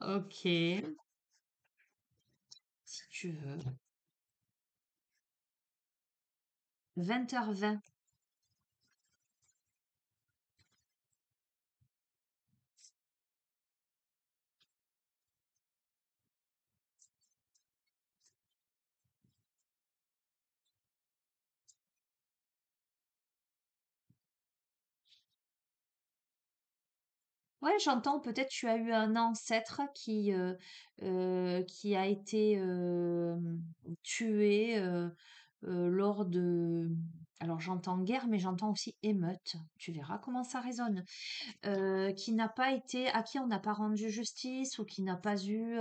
ok, si tu veux. 20h20. Ouais, j'entends, peut-être tu as eu un ancêtre qui a été tué lors de... Alors j'entends guerre, mais j'entends aussi émeute. Tu verras comment ça résonne. Qui n'a pas été, à qui on n'a pas rendu justice ou qui n'a pas eu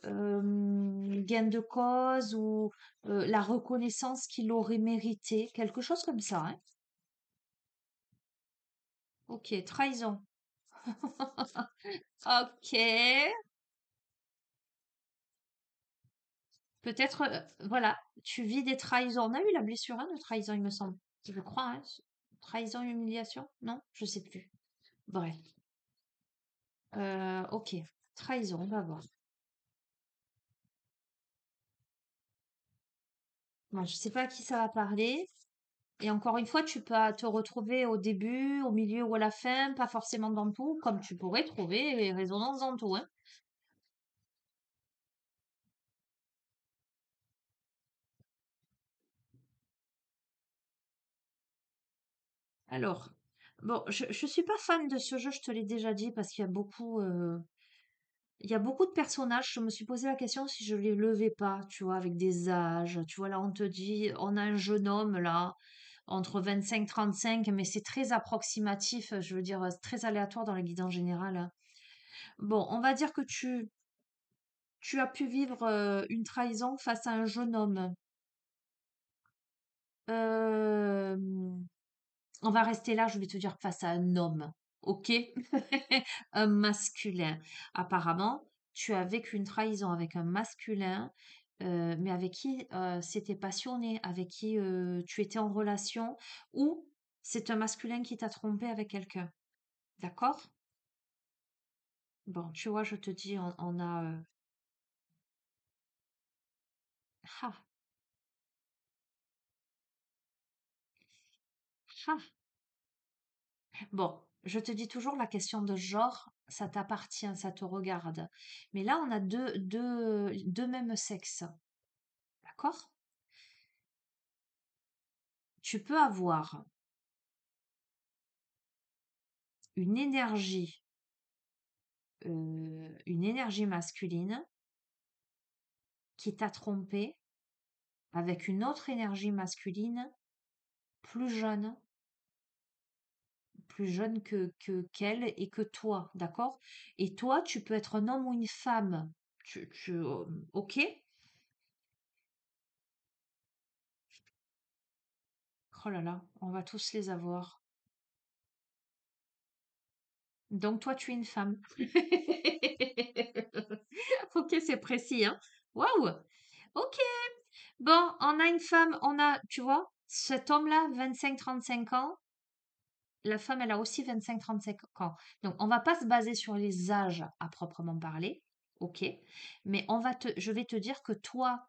gain de cause ou la reconnaissance qu'il aurait mérité, quelque chose comme ça, hein. Ok, trahison. Ok, peut-être, voilà, tu vis des trahisons. On a eu la blessure hein, de trahison, il me semble. Je crois, hein. Trahison, humiliation? Non, je sais plus. Bref. Ok, trahison, on va voir. Bon, je sais pas à qui ça va parler. Et encore une fois, tu peux te retrouver au début, au milieu ou à la fin, pas forcément dans tout, comme tu pourrais trouver les résonances dans tout, hein. Alors, bon, je suis pas fan de ce jeu, je te l'ai déjà dit, parce il y a beaucoup de personnages. Je me suis posé la question si je les levais pas, tu vois, avec des âges. Tu vois, là, on te dit, on a un jeune homme, là, entre 25 35, mais c'est très approximatif, je veux dire, très aléatoire dans la guide en général, hein. Bon, on va dire que tu as pu vivre une trahison face à un jeune homme. Euh, on va rester là, je vais te dire face à un homme, ok? Un masculin. Apparemment, tu as vécu une trahison avec un masculin, mais avec qui c'était passionné, avec qui tu étais en relation, ou c'est un masculin qui t'a trompé avec quelqu'un. D'accord? Bon, tu vois, je te dis, on a... ah, ah. Bon, je te dis toujours la question de genre, ça t'appartient, ça te regarde. Mais là, on a deux mêmes sexes. D'accord? Tu peux avoir une une énergie masculine qui t'a trompé avec une autre énergie masculine plus jeune, plus jeune qu'elle et que toi, d'accord? Et toi, tu peux être un homme ou une femme. Ok? Oh là là, on va tous les avoir. Donc toi, tu es une femme. Ok, c'est précis, hein? Waouh! Ok. Bon, on a une femme, on a, tu vois, cet homme-là, 25 35 ans. La femme, elle a aussi 25 35 ans. Donc, on va pas se baser sur les âges à proprement parler, ok? Mais je vais te dire que toi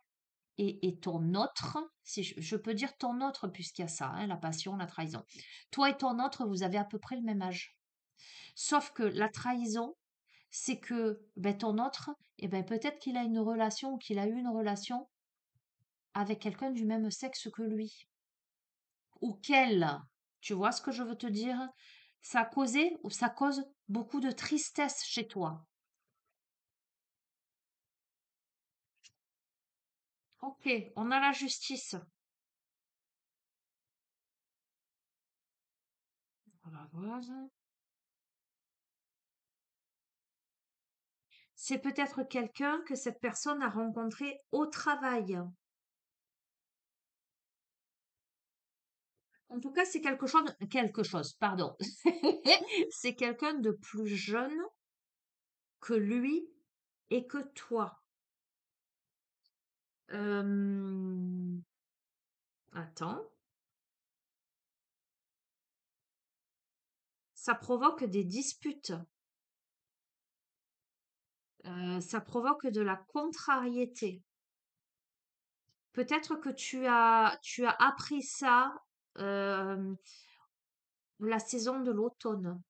et ton autre, si je peux dire ton autre puisqu'il y a ça, hein, la passion, la trahison. Toi et ton autre, vous avez à peu près le même âge. Sauf que la trahison, c'est que ben, ton autre, eh ben, peut-être qu'il a une relation ou qu'il a eu une relation avec quelqu'un du même sexe que lui. Ou qu'elle. Tu vois ce que je veux te dire? Ça a causé ou ça cause beaucoup de tristesse chez toi. Ok, on a la justice. On va voir. C'est peut-être quelqu'un que cette personne a rencontré au travail. En tout cas, c'est quelque chose, pardon. C'est quelqu'un de plus jeune que lui et que toi. Euh, Attends. Ça provoque des disputes. Ça provoque de la contrariété. Peut-être que tu as appris ça euh, la saison de l'automne.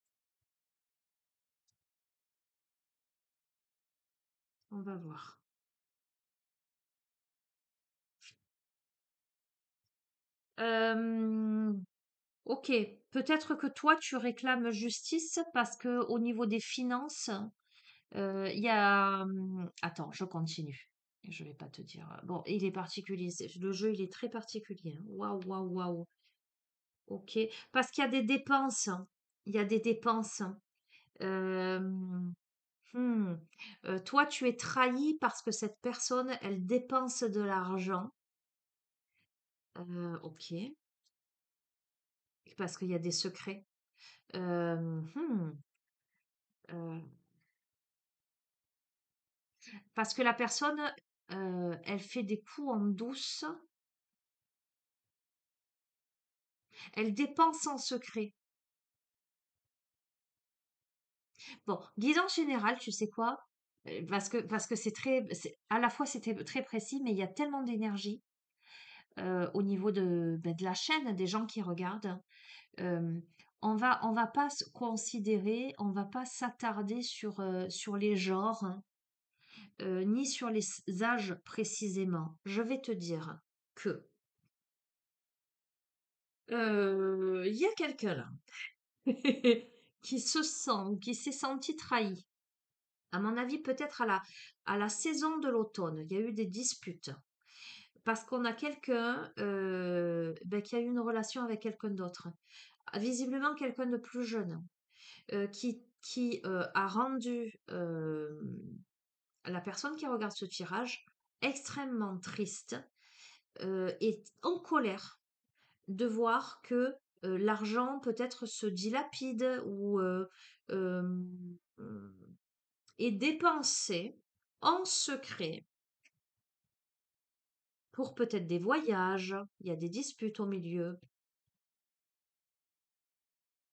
On va voir. Euh, ok, peut-être que toi tu réclames justice parce que au niveau des finances, il y a. Attends, je continue. Je vais pas te dire. Bon, il est particulier. Le jeu, il est très particulier, hein. Waouh, waouh, waouh. Ok. Parce qu'il y a des dépenses, hein. Il y a des dépenses, hein. Euh, hmm. Toi, tu es trahi parce que cette personne, elle dépense de l'argent. Ok. Parce qu'il y a des secrets. Euh, hmm. Euh, Parce que la personne, elle fait des coups en douce. Elle dépense en secret. Bon, guidance générale, tu sais quoi? Parce que à la fois c'était très précis, mais il y a tellement d'énergie au niveau de la chaîne des gens qui regardent. Euh, on va pas se considérer, on va pas s'attarder sur les genres, hein, ni sur les âges précisément. Je vais te dire que il y a quelqu'un là qui se sent ou qui s'est senti trahi. À mon avis, peut-être à la saison de l'automne, il y a eu des disputes. Parce qu'on a quelqu'un ben, qui a eu une relation avec quelqu'un d'autre. Visiblement quelqu'un de plus jeune, qui a rendu la personne qui regarde ce tirage extrêmement triste et en colère de voir que l'argent peut-être se dilapide ou euh, est dépensé en secret pour peut-être des voyages. Il y a des disputes au milieu.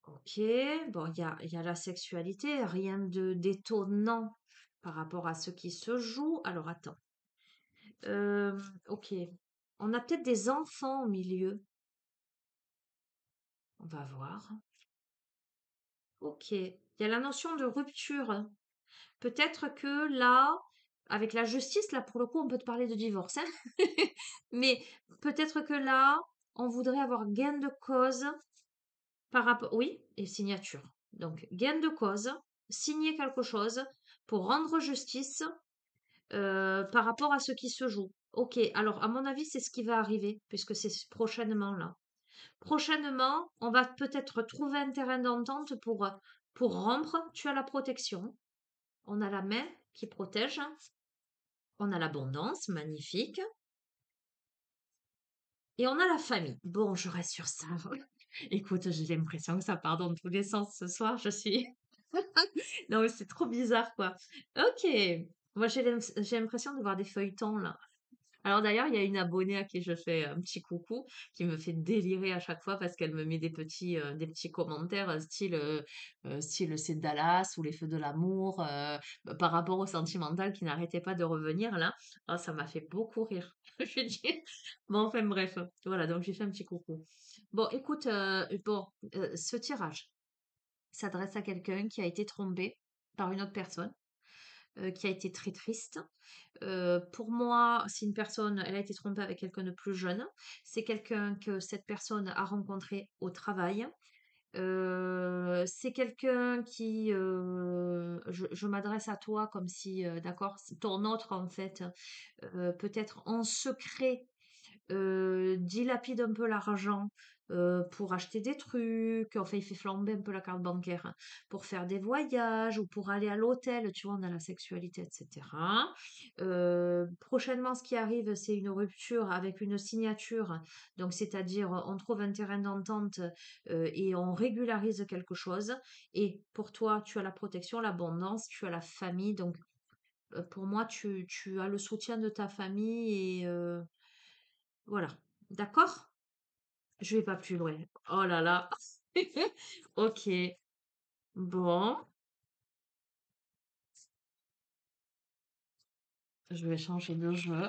Ok, bon, il y a la sexualité, rien de d'étonnant par rapport à ce qui se joue. Alors attends. Euh, ok, on a peut-être des enfants au milieu. On va voir. Ok, il y a la notion de rupture. Peut-être que là, avec la justice, là pour le coup, on peut te parler de divorce, hein. Mais peut-être que là, on voudrait avoir gain de cause par rapport. Oui, et signature. Donc, gain de cause, signer quelque chose pour rendre justice par rapport à ce qui se joue. Ok, alors à mon avis, c'est ce qui va arriver, puisque c'est prochainement là. Prochainement, on va peut-être trouver un terrain d'entente pour rompre. Tu as la protection. On a la main qui protège. On a l'abondance, magnifique. Et on a la famille. Bon, je reste sur ça. Écoute, j'ai l'impression que ça part dans tous les sens ce soir. Je suis. Non, mais c'est trop bizarre, quoi. Ok. Moi, j'ai l'impression de voir des feuilletons, là. Alors d'ailleurs, il y a une abonnée à qui je fais un petit coucou qui me fait délirer à chaque fois parce qu'elle me met des petits commentaires style c'est Dallas ou les feux de l'amour par rapport au sentimental qui n'arrêtait pas de revenir là. Ah, ça m'a fait beaucoup rire. Je dis bon, enfin bref, voilà, donc j'ai fait un petit coucou. Bon, écoute, bon, ce tirage s'adresse à quelqu'un qui a été trompé par une autre personne, qui a été très triste. Pour moi, si une personne, elle a été trompée avec quelqu'un de plus jeune, c'est quelqu'un que cette personne a rencontré au travail. C'est quelqu'un qui, je m'adresse à toi comme si, d'accord, c'est ton autre en fait, peut-être en secret dilapide un peu l'argent pour acheter des trucs, enfin il fait flamber un peu la carte bancaire hein, pour faire des voyages ou pour aller à l'hôtel, tu vois, on a la sexualité, etc. Prochainement, ce qui arrive, c'est une rupture avec une signature, donc c'est-à-dire on trouve un terrain d'entente et on régularise quelque chose. Et pour toi, tu as la protection, l'abondance, tu as la famille, donc pour moi, tu as le soutien de ta famille et voilà. D'accord? Je vais pas plus loin. Oh là là. Ok. Bon, je vais changer de jeu.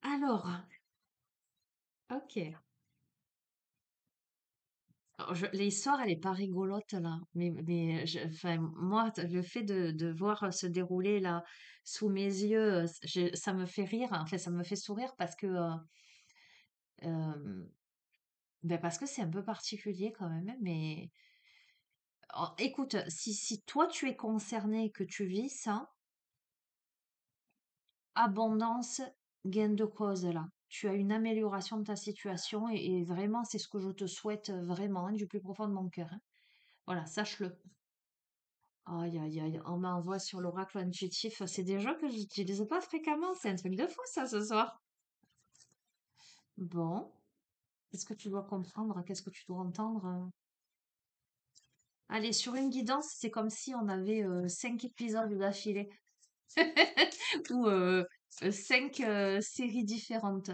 Alors, ok. Alors, l'histoire, elle est pas rigolote là. Mais enfin, moi, le fait de voir se dérouler là sous mes yeux, ça me fait rire. Enfin, ça me fait sourire ben parce que c'est un peu particulier quand même. Mais écoute, si toi tu es concerné, que tu vis ça, abondance, gain de cause là. Tu as une amélioration de ta situation et vraiment, c'est ce que je te souhaite vraiment, hein, du plus profond de mon cœur, hein. Voilà, sache-le. Aïe, aïe, aïe, on m'envoie sur l'oracle intuitif. C'est des jeux que j'utilise pas fréquemment. C'est un truc de fou, ça, ce soir. Bon, qu'est-ce que tu dois comprendre? Qu'est-ce que tu dois entendre? Allez, sur une guidance, c'est comme si on avait 5 épisodes d'affilée. Ou 5 séries différentes.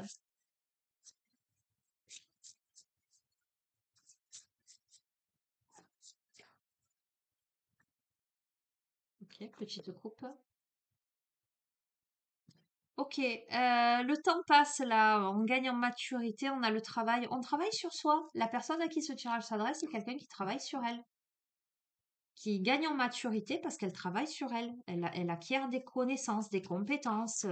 Ok, petite coupe. Ok, le temps passe là, on gagne en maturité, on a le travail, on travaille sur soi. La personne à qui ce tirage s'adresse, c'est quelqu'un qui travaille sur elle, qui gagne en maturité parce qu'elle travaille sur elle. Elle acquiert des connaissances, des compétences.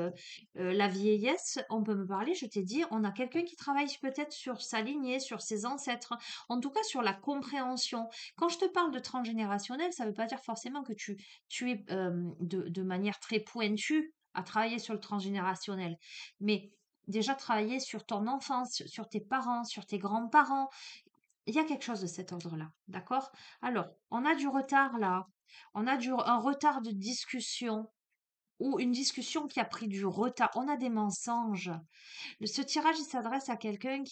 La vieillesse, on peut me parler, je t'ai dit, on a quelqu'un qui travaille peut-être sur sa lignée, sur ses ancêtres, en tout cas sur la compréhension. Quand je te parle de transgénérationnel, ça ne veut pas dire forcément que tu es de manière très pointue à travailler sur le transgénérationnel. Mais déjà travailler sur ton enfance, sur tes parents, sur tes grands-parents, il y a quelque chose de cet ordre-là, d'accord? Alors, on a du retard là, on a un retard de discussion ou une discussion qui a pris du retard, on a des mensonges. Ce tirage, il s'adresse à quelqu'un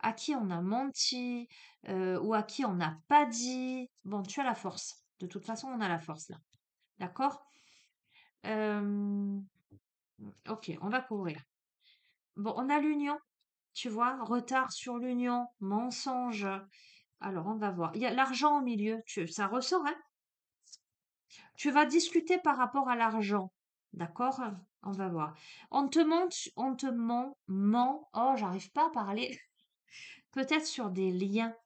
à qui on a menti ou à qui on n'a pas dit. Bon, tu as la force. De toute façon, on a la force là, d'accord? Euh, ok, on va couvrir. Bon, on a l'union, tu vois, retard sur l'union, mensonge. Alors, on va voir. Il y a l'argent au milieu. Ça ressort, hein? Tu vas discuter par rapport à l'argent. D'accord? On va voir. On te ment. Oh, j'arrive pas à parler. Peut-être sur des liens,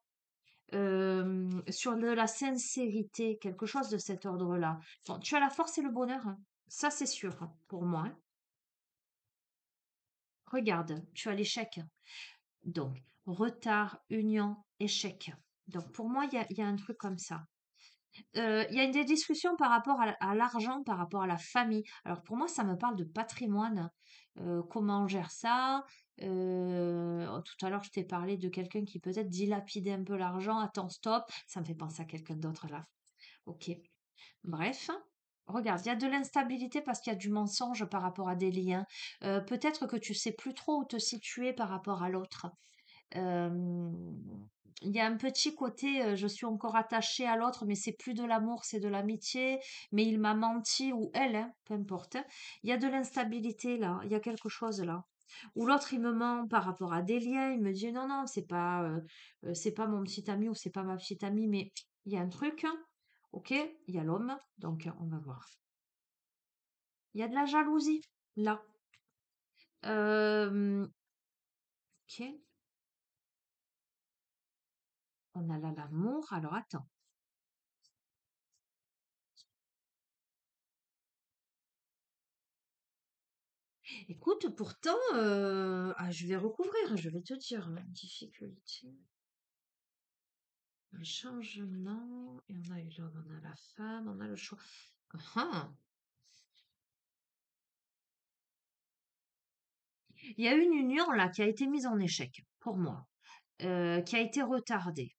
sur de la sincérité, quelque chose de cet ordre-là. Bon, tu as la force et le bonheur, hein. Ça, c'est sûr, hein, pour moi, hein. Regarde, tu as l'échec. Donc, retard, union, échec. Donc, pour moi, il y a un truc comme ça. Il y a des discussions par rapport à l'argent, par rapport à la famille. Alors pour moi, ça me parle de patrimoine. Comment on gère ça? Tout à l'heure, je t'ai parlé de quelqu'un qui peut-être dilapidait un peu l'argent. Attends, stop. Ça me fait penser à quelqu'un d'autre là. Ok. Bref. Regarde, il y a de l'instabilité parce qu'il y a du mensonge par rapport à des liens. Peut-être que tu sais plus trop où te situer par rapport à l'autre. Il y a un petit côté, je suis encore attachée à l'autre, mais c'est plus de l'amour, c'est de l'amitié, mais il m'a menti ou elle, hein, peu importe, hein. Il y a de l'instabilité là, il y a quelque chose là. Ou l'autre, il me ment par rapport à des liens, il me dit non, non, c'est pas mon petit ami ou c'est pas ma petite amie, mais il y a un truc, hein. Ok, il y a l'homme, donc on va voir. Il y a de la jalousie là. Ok, on a là l'amour, alors attends. Écoute, pourtant, je vais recouvrir, je vais te dire, difficulté, un changement, et on a eu l'homme, on a la femme, on a le choix. Ah, ah. Il y a une union là qui a été mise en échec, pour moi, qui a été retardée.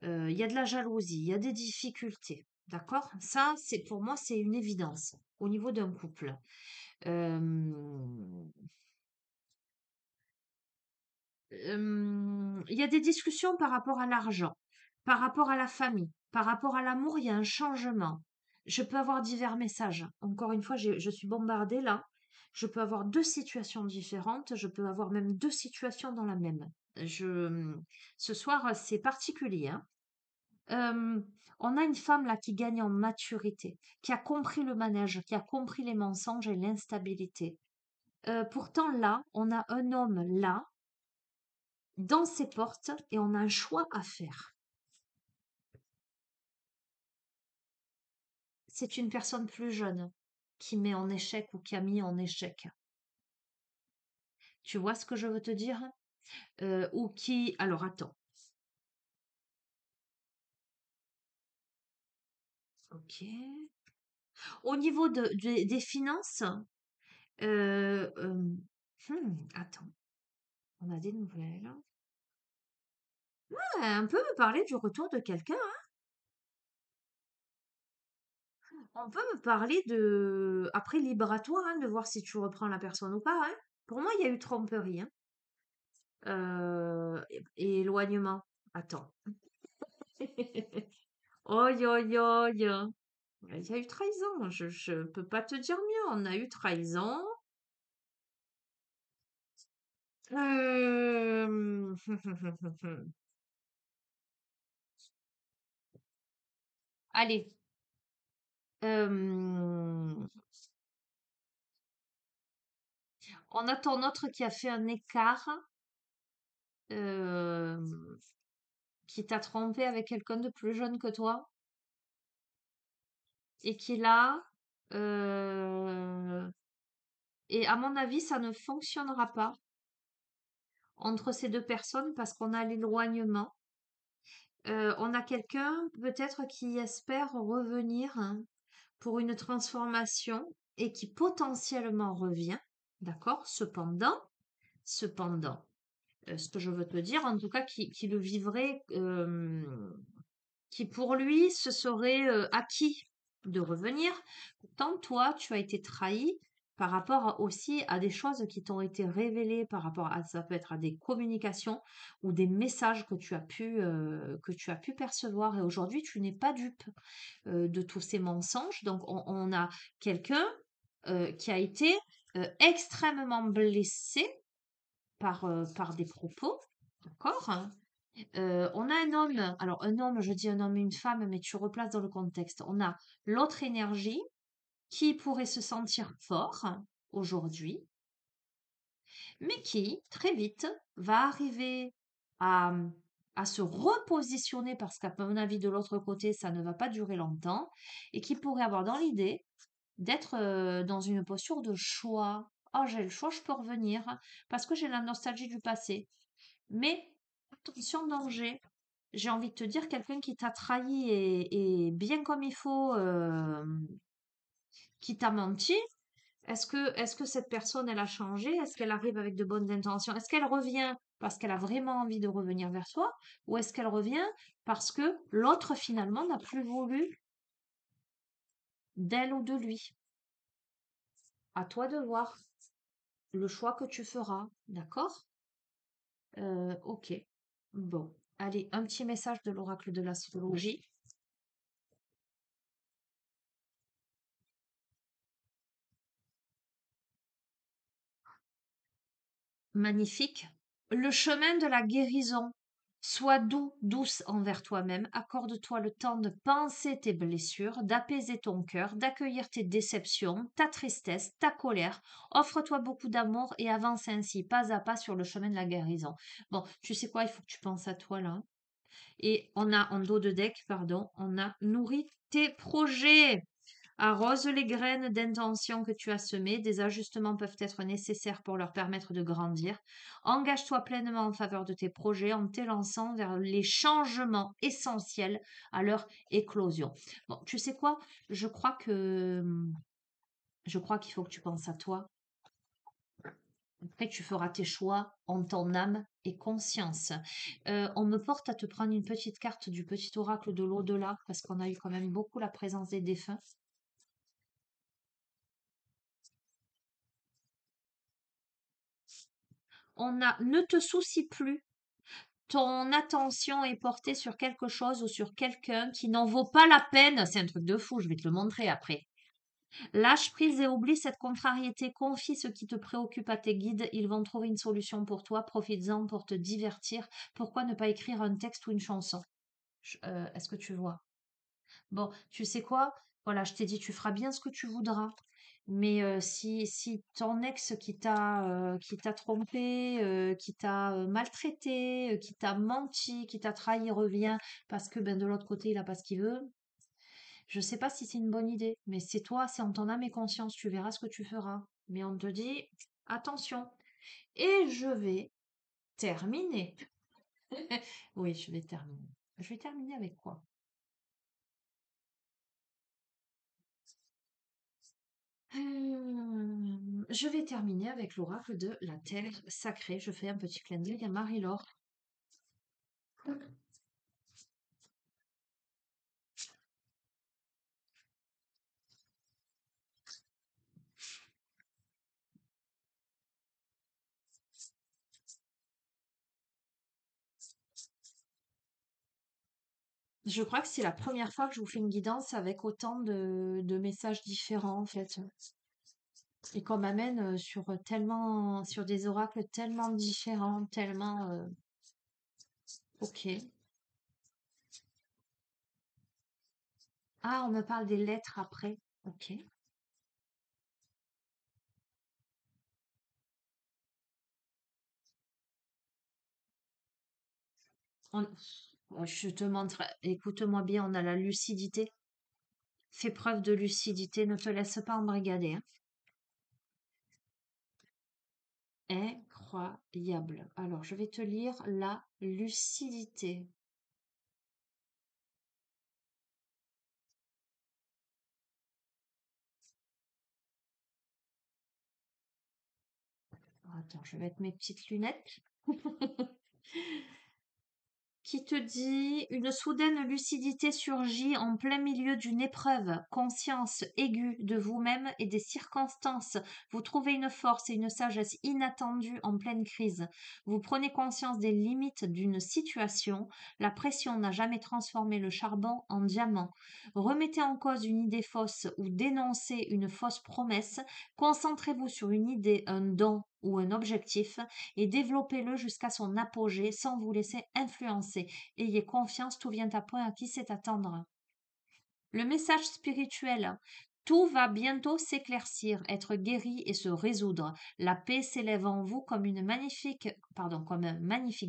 Il y a de la jalousie, il y a des difficultés, d'accord? Ça, c'est pour moi, c'est une évidence au niveau d'un couple. Euh, il y a des discussions par rapport à l'argent, par rapport à la famille, par rapport à l'amour, il y a un changement. Je peux avoir divers messages. Encore une fois, je suis bombardée là. Je peux avoir 2 situations différentes. Je peux avoir même 2 situations dans la même. Ce soir, c'est particulier, hein. Euh, on a une femme là qui gagne en maturité, qui a compris le manège, qui a compris les mensonges et l'instabilité. Pourtant là, on a un homme là dans ses portes et on a un choix à faire. C'est une personne plus jeune qui met en échec ou qui a mis en échec. Tu vois ce que je veux te dire? Ou qui... Alors attends. Ok. Au niveau des finances, attends, on a des nouvelles. Ouais, un peu me parler du retour de quelqu'un, hein. On peut me parler de... Après, libre à toi, hein, de voir si tu reprends la personne ou pas, hein. Pour moi, il y a eu tromperie, hein. Et éloignement. Attends. Oi, oi, oi. Il y a eu trahison. Je peux pas te dire mieux. On a eu trahison. Euh, Allez. Euh, On a ton autre qui a fait un écart, euh, qui t'a trompé avec quelqu'un de plus jeune que toi et qui là, euh, et à mon avis, ça ne fonctionnera pas entre ces deux personnes parce qu'on a l'éloignement. On a quelqu'un peut-être qui espère revenir, hein, pour une transformation et qui potentiellement revient, d'accord? Cependant, ce que je veux te dire, en tout cas, qui le vivrait, qui pour lui, ce serait acquis de revenir. Pourtant, toi, tu as été trahi par rapport aussi à des choses qui t'ont été révélées, par rapport à, ça peut être à des communications ou des messages que tu as pu percevoir. Et aujourd'hui, tu n'es pas dupe de tous ces mensonges. Donc, on a quelqu'un qui a été extrêmement blessé par des propos, d'accord? On a un homme, alors un homme, je dis un homme et une femme, mais tu replaces dans le contexte. On a l'autre énergie qui pourrait se sentir fort aujourd'hui, mais qui très vite va arriver à, à se repositionner parce qu'à mon avis de l'autre côté, ça ne va pas durer longtemps et qui pourrait avoir dans l'idée d'être dans une posture de choix. Oh, j'ai le choix, je peux revenir parce que j'ai la nostalgie du passé. Mais attention, danger. J'ai envie de te dire, quelqu'un qui t'a trahi et bien comme il faut, qui t'a menti, est-ce que cette personne, elle a changé? Est-ce qu'elle arrive avec de bonnes intentions? Est-ce qu'elle revient parce qu'elle a vraiment envie de revenir vers toi? Ou est-ce qu'elle revient parce que l'autre, finalement, n'a plus voulu d'elle ou de lui? À toi de voir le choix que tu feras, d'accord? Ok. Bon, allez, un petit message de l'oracle de l'astrologie. Magnifique. Le chemin de la guérison. Sois doux, douce envers toi-même. Accorde-toi le temps de penser tes blessures, d'apaiser ton cœur, d'accueillir tes déceptions, ta tristesse, ta colère. Offre-toi beaucoup d'amour et avance ainsi, pas à pas, sur le chemin de la guérison. Bon, tu sais quoi, il faut que tu penses à toi là. Et on a en dos de deck, pardon, on a nourri tes projets. Arrose les graines d'intention que tu as semées. Des ajustements peuvent être nécessaires pour leur permettre de grandir. Engage-toi pleinement en faveur de tes projets en t'élançant vers les changements essentiels à leur éclosion. Bon, tu sais quoi? Je crois que je crois qu'il faut que tu penses à toi. Après, tu feras tes choix en ton âme et conscience. On me porte à te prendre une petite carte du petit oracle de l'au-delà parce qu'on a eu quand même beaucoup la présence des défunts. On a ne te soucie plus. Ton attention est portée sur quelque chose ou sur quelqu'un qui n'en vaut pas la peine. C'est un truc de fou, je vais te le montrer après. Lâche prise et oublie cette contrariété. Confie ce qui te préoccupe à tes guides. Ils vont trouver une solution pour toi. Profites-en pour te divertir. Pourquoi ne pas écrire un texte ou une chanson? Est-ce que tu vois? Bon, tu sais quoi? Voilà, je t'ai dit, tu feras bien ce que tu voudras. Mais si ton ex qui t'a trompé, qui t'a maltraité, qui t'a menti, qui t'a trahi revient parce que ben, de l'autre côté, il a pas ce qu'il veut, je sais pas si c'est une bonne idée. Mais c'est toi, c'est en ton âme et conscience, tu verras ce que tu feras. Mais on te dit, attention. Et je vais terminer. Oui, je vais terminer. Je vais terminer avec quoi? Je vais terminer avec l'oracle de la terre sacrée. Je fais un petit clin d'œil à Marie-Laure. Je crois que c'est la première fois que je vous fais une guidance avec autant de messages différents, en fait. Et qu'on m'amène sur tellement, sur des oracles tellement différents, tellement, ok. Ah, on me parle des lettres après. Ok. On- je te montre, écoute-moi bien, on a la lucidité. Fais preuve de lucidité, ne te laisse pas embrigader, hein. Incroyable. Alors, je vais te lire la lucidité. Attends, je vais mettre mes petites lunettes. Qui te dit une soudaine lucidité surgit en plein milieu d'une épreuve, conscience aiguë de vous-même et des circonstances. Vous trouvez une force et une sagesse inattendues en pleine crise. Vous prenez conscience des limites d'une situation. La pression n'a jamais transformé le charbon en diamant. Remettez en cause une idée fausse ou dénoncez une fausse promesse. Concentrez-vous sur une idée, un don ou un objectif et développez-le jusqu'à son apogée sans vous laisser influencer. Ayez confiance, tout vient à point, à qui sait attendre. Le message spirituel. Tout va bientôt s'éclaircir, être guéri et se résoudre. La paix s'élève en vous comme un magnifique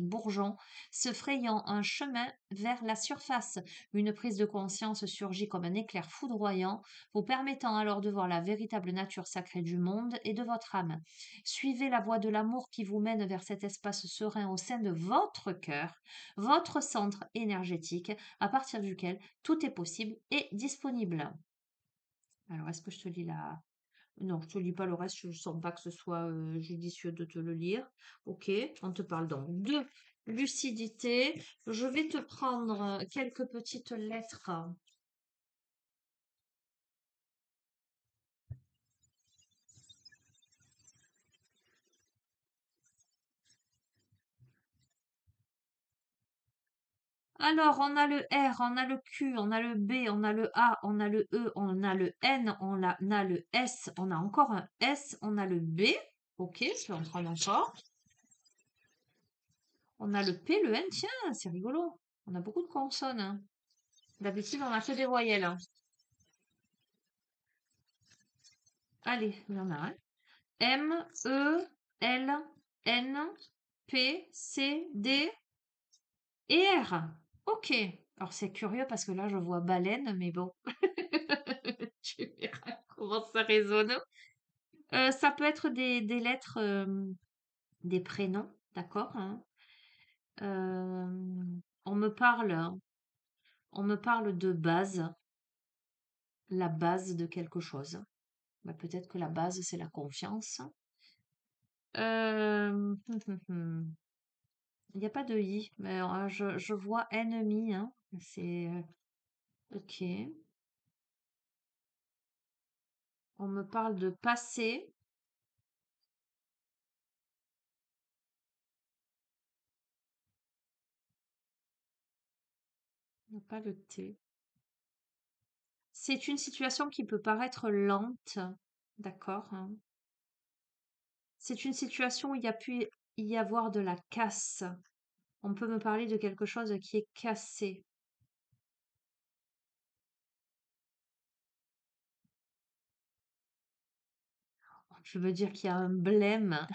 bourgeon, se frayant un chemin vers la surface. Une prise de conscience surgit comme un éclair foudroyant, vous permettant alors de voir la véritable nature sacrée du monde et de votre âme. Suivez la voie de l'amour qui vous mène vers cet espace serein au sein de votre cœur, votre centre énergétique, à partir duquel tout est possible et disponible. Alors, est-ce que je te lis la... Non, je te lis pas le reste, je sens pas que ce soit judicieux de te le lire. Ok, on te parle donc de lucidité. Je vais te prendre quelques petites lettres. Alors, on a le R, on a le Q, on a le B, on a le A, on a le E, on a le N, on a le S, on a encore un S, on a le B. Ok, je suis en train encore. On a le P, le N, tiens, c'est rigolo. On a beaucoup de consonnes, hein. D'habitude, on a que des voyelles, hein. Allez, il y en a un. M, E, L, N, P, C, D et R. Ok. Alors, c'est curieux parce que là, je vois baleine, mais bon. Tu verras comment ça résonne. Ça peut être des lettres, des prénoms, d'accord, hein. Euh, on me parle, on me parle de base, la base de quelque chose. Bah, peut-être que la base, c'est la confiance. Euh, Il n'y a pas de i, mais je vois ennemi, hein. C'est ok. On me parle de passé, il n'y a pas de t. C'est une situation qui peut paraître lente, d'accord, hein. C'est une situation où il y a pu y avoir de la casse. On peut me parler de quelque chose qui est cassé. Je veux dire qu'il y a un blême.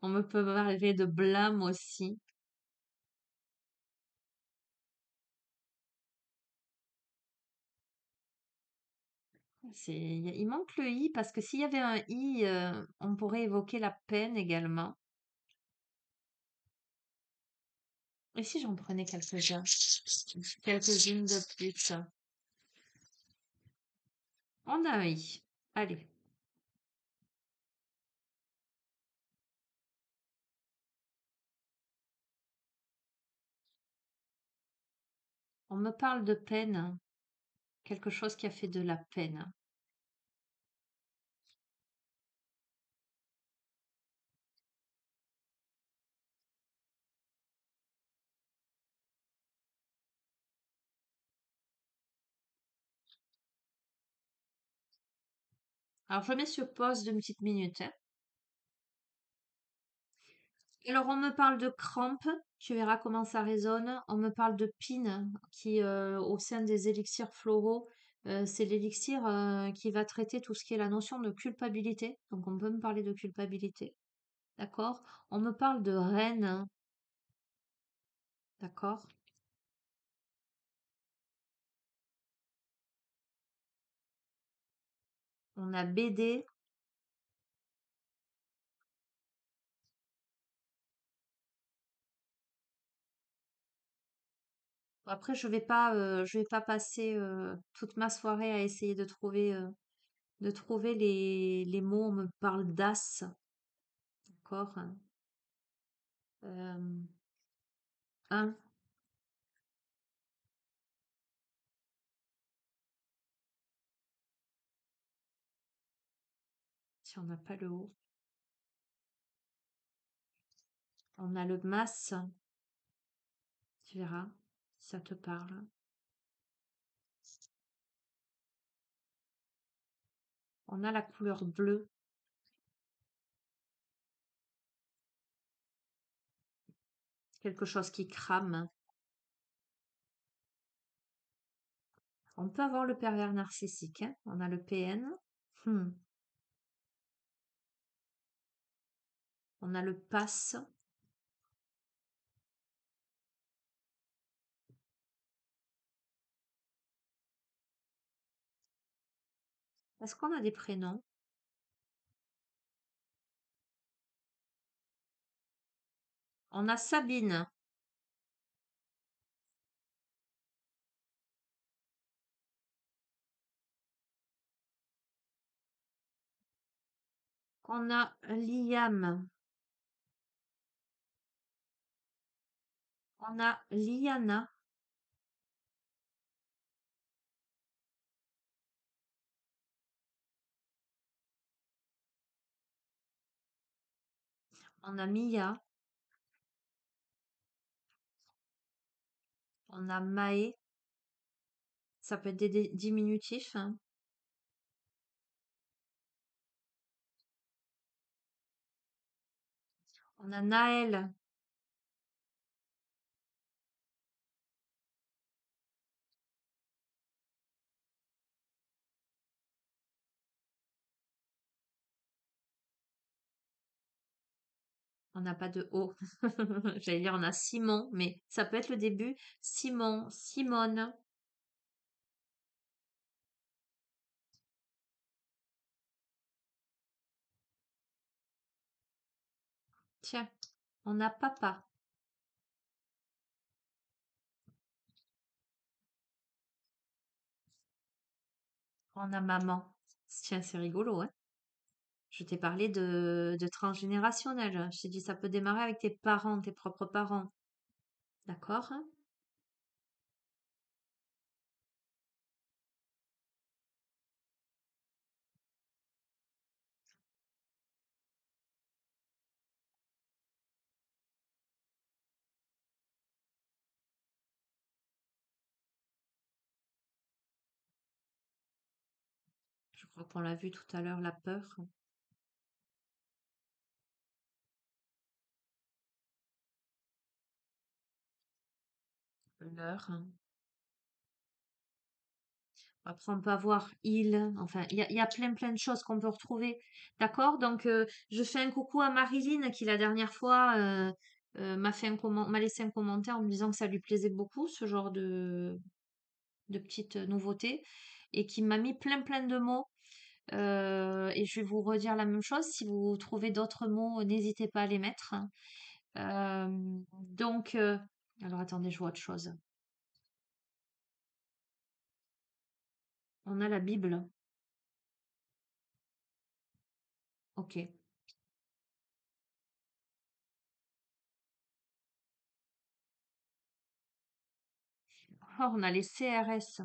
On me peut parler de blâme aussi. Il manque le i parce que s'il y avait un i, on pourrait évoquer la peine également. Et si j'en prenais quelques-uns, quelques-unes de plus? On a oui. Allez. On me parle de peine. Quelque chose qui a fait de la peine. Alors, je mets sur pause d'une petite minute, hein. Alors, on me parle de crampes. Tu verras comment ça résonne. On me parle de pine, qui, au sein des élixirs floraux, c'est l'élixir qui va traiter tout ce qui est la notion de culpabilité. Donc, on peut me parler de culpabilité. D'accord? On me parle de reine. D'accord? On a BD. Après, je vais pas passer toute ma soirée à essayer de trouver les mots. On me parle d'as. D'accord? Euh, un, si on n'a pas le haut. On a le mas. Tu verras, si ça te parle. On a la couleur bleue, quelque chose qui crame. On peut avoir le pervers narcissique, hein. On a le PN. Hmm. On a le pass. Est-ce qu'on a des prénoms? On a Sabine. On a Liam. On a Liana. On a Mia. On a Maë. Ça peut être des diminutifs, hein. On a Naël. On n'a pas de O. J'allais dire on a Simon, mais ça peut être le début. Simon, Simone. Tiens, on a papa. On a maman. Tiens, c'est rigolo, hein. Je t'ai parlé de transgénérationnel. Je t'ai dit ça peut démarrer avec tes parents, tes propres parents. D'accord? Je crois qu'on l'a vu tout à l'heure, la peur, l'heure. Après, on peut avoir il. Enfin, il y a plein de choses qu'on peut retrouver. D'accord? Donc, je fais un coucou à Marilyn qui, la dernière fois, m'a laissé un commentaire en me disant que ça lui plaisait beaucoup, ce genre de petites nouveautés, et qui m'a mis plein de mots. Et je vais vous redire la même chose. Si vous trouvez d'autres mots, n'hésitez pas à les mettre. Donc, alors attendez, je vois autre chose. On a la Bible. Ok. Oh, on a les CRS.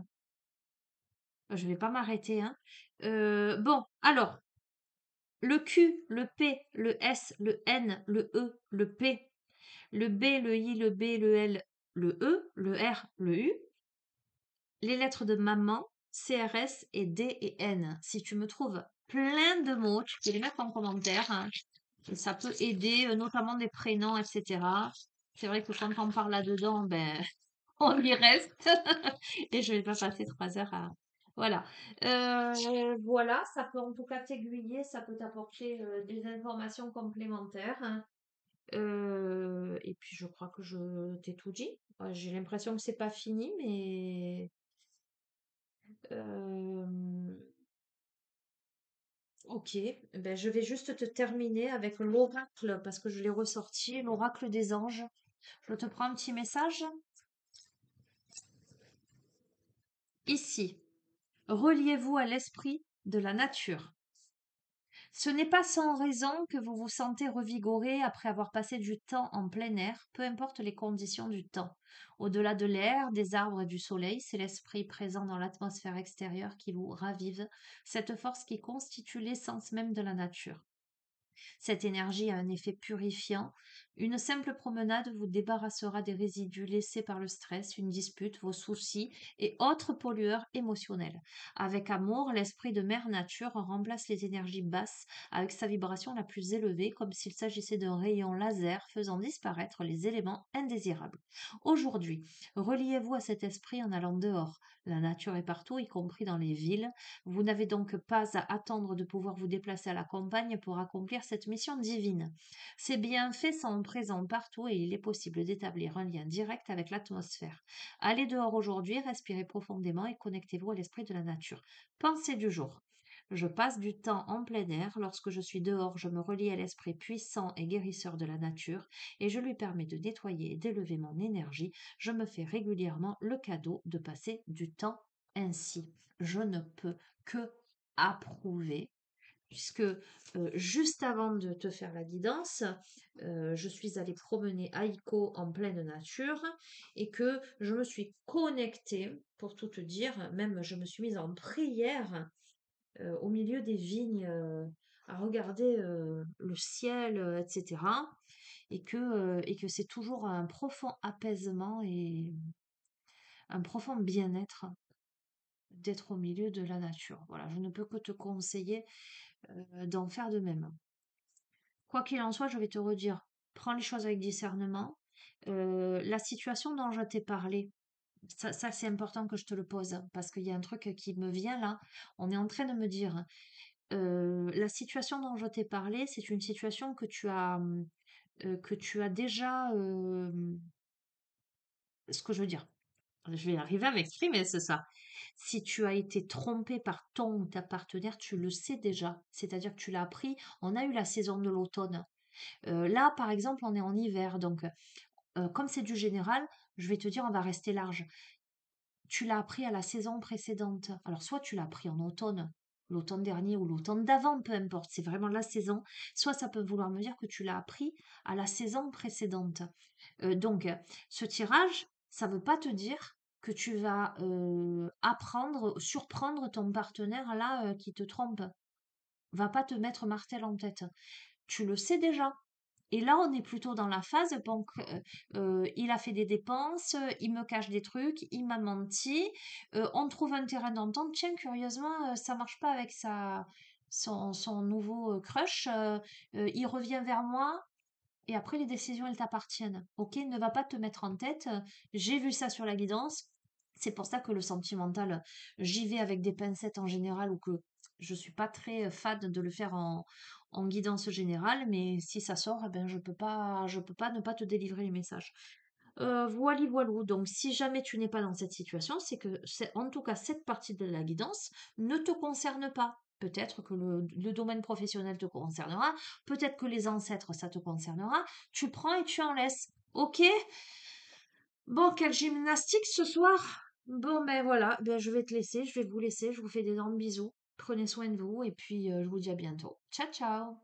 Je vais pas m'arrêter, hein. Bon, alors, le Q, le P, le S, le N, le E, le P, le B, le I, le B, le L, le E, le R, le U, les lettres de maman, CRS et D et N. Si tu me trouves plein de mots, tu peux les mettre en commentaire, hein. Et ça peut aider, notamment des prénoms, etc. C'est vrai que quand on parle là-dedans, ben, on y reste. Et je vais pas passer 3 heures à... Voilà. Voilà, ça peut en tout cas t'aiguiller, ça peut t'apporter des informations complémentaires, hein. Et puis je crois que je t'ai tout dit. J'ai l'impression que c'est pas fini, mais euh, ok. Ben, je vais juste te terminer avec l'oracle parce que je l'ai ressorti, l'oracle des anges. Je te prends un petit message. Ici, reliez-vous à l'esprit de la nature. Ce n'est pas sans raison que vous vous sentez revigoré après avoir passé du temps en plein air, peu importe les conditions du temps. Au-delà de l'air, des arbres et du soleil, c'est l'esprit présent dans l'atmosphère extérieure qui vous ravive, cette force qui constitue l'essence même de la nature. Cette énergie a un effet purifiant. Une simple promenade vous débarrassera des résidus laissés par le stress, une dispute, vos soucis et autres pollueurs émotionnels. Avec amour, l'esprit de Mère Nature remplace les énergies basses avec sa vibration la plus élevée, comme s'il s'agissait d'un rayon laser faisant disparaître les éléments indésirables. Aujourd'hui, reliez-vous à cet esprit en allant dehors. La nature est partout, y compris dans les villes. Vous n'avez donc pas à attendre de pouvoir vous déplacer à la campagne pour accomplir cette mission divine. Ces bienfaits sont présents partout et il est possible d'établir un lien direct avec l'atmosphère. Allez dehors aujourd'hui, respirez profondément et connectez-vous à l'esprit de la nature. Pensée du jour. Je passe du temps en plein air. Lorsque je suis dehors, je me relie à l'esprit puissant et guérisseur de la nature et je lui permets de nettoyer et d'élever mon énergie. Je me fais régulièrement le cadeau de passer du temps ainsi. Je ne peux que approuver, puisque juste avant de te faire la guidance, je suis allée promener Aiko en pleine nature et que je me suis connectée, pour tout te dire, même je me suis mise en prière au milieu des vignes à regarder le ciel, etc. Et que c'est toujours un profond apaisement et un profond bien-être d'être au milieu de la nature. Voilà, je ne peux que te conseiller d'en faire de même. Quoi qu'il en soit, je vais te redire, prends les choses avec discernement. La situation dont je t'ai parlé, ça c'est important que je te le pose, parce qu'il y a un truc qui me vient là. On est en train de me dire, la situation dont je t'ai parlé, c'est une situation que tu as déjà, ce que je veux dire. Je vais arriver à m'exprimer, c'est ça. Si tu as été trompé par ton ou ta partenaire, tu le sais déjà. C'est-à-dire que tu l'as appris. On a eu la saison de l'automne. Là, par exemple, on est en hiver. Donc, comme c'est du général, je vais te dire, on va rester large. Tu l'as appris à la saison précédente. Alors, soit tu l'as appris en automne, l'automne dernier ou l'automne d'avant, peu importe. C'est vraiment la saison. Soit ça peut vouloir me dire que tu l'as appris à la saison précédente. Donc, ce tirage, ça ne veut pas te dire que tu vas apprendre, surprendre ton partenaire là qui te trompe. Va pas te mettre martel en tête. Tu le sais déjà. Et là, on est plutôt dans la phase, donc, il a fait des dépenses, il me cache des trucs, il m'a menti, on trouve un terrain d'entente. Tiens, curieusement, ça marche pas avec son nouveau crush, il revient vers moi, et après, les décisions, elles t'appartiennent. Ok, ne va pas te mettre en tête. J'ai vu ça sur la guidance. C'est pour ça que le sentimental, j'y vais avec des pincettes en général ou que je suis pas très fan de le faire en guidance générale. Mais si ça sort, eh ben, je peux pas ne pas te délivrer les messages. Voili voilou. Donc, si jamais tu n'es pas dans cette situation, c'est que, en tout cas, cette partie de la guidance ne te concerne pas. Peut-être que le domaine professionnel te concernera, peut-être que les ancêtres, ça te concernera. Tu prends et tu en laisses. Ok? Bon, quelle gymnastique ce soir? Bon, ben voilà, ben, je vais te laisser, je vais vous laisser, je vous fais d'énormes bisous. Prenez soin de vous et puis je vous dis à bientôt. Ciao, ciao!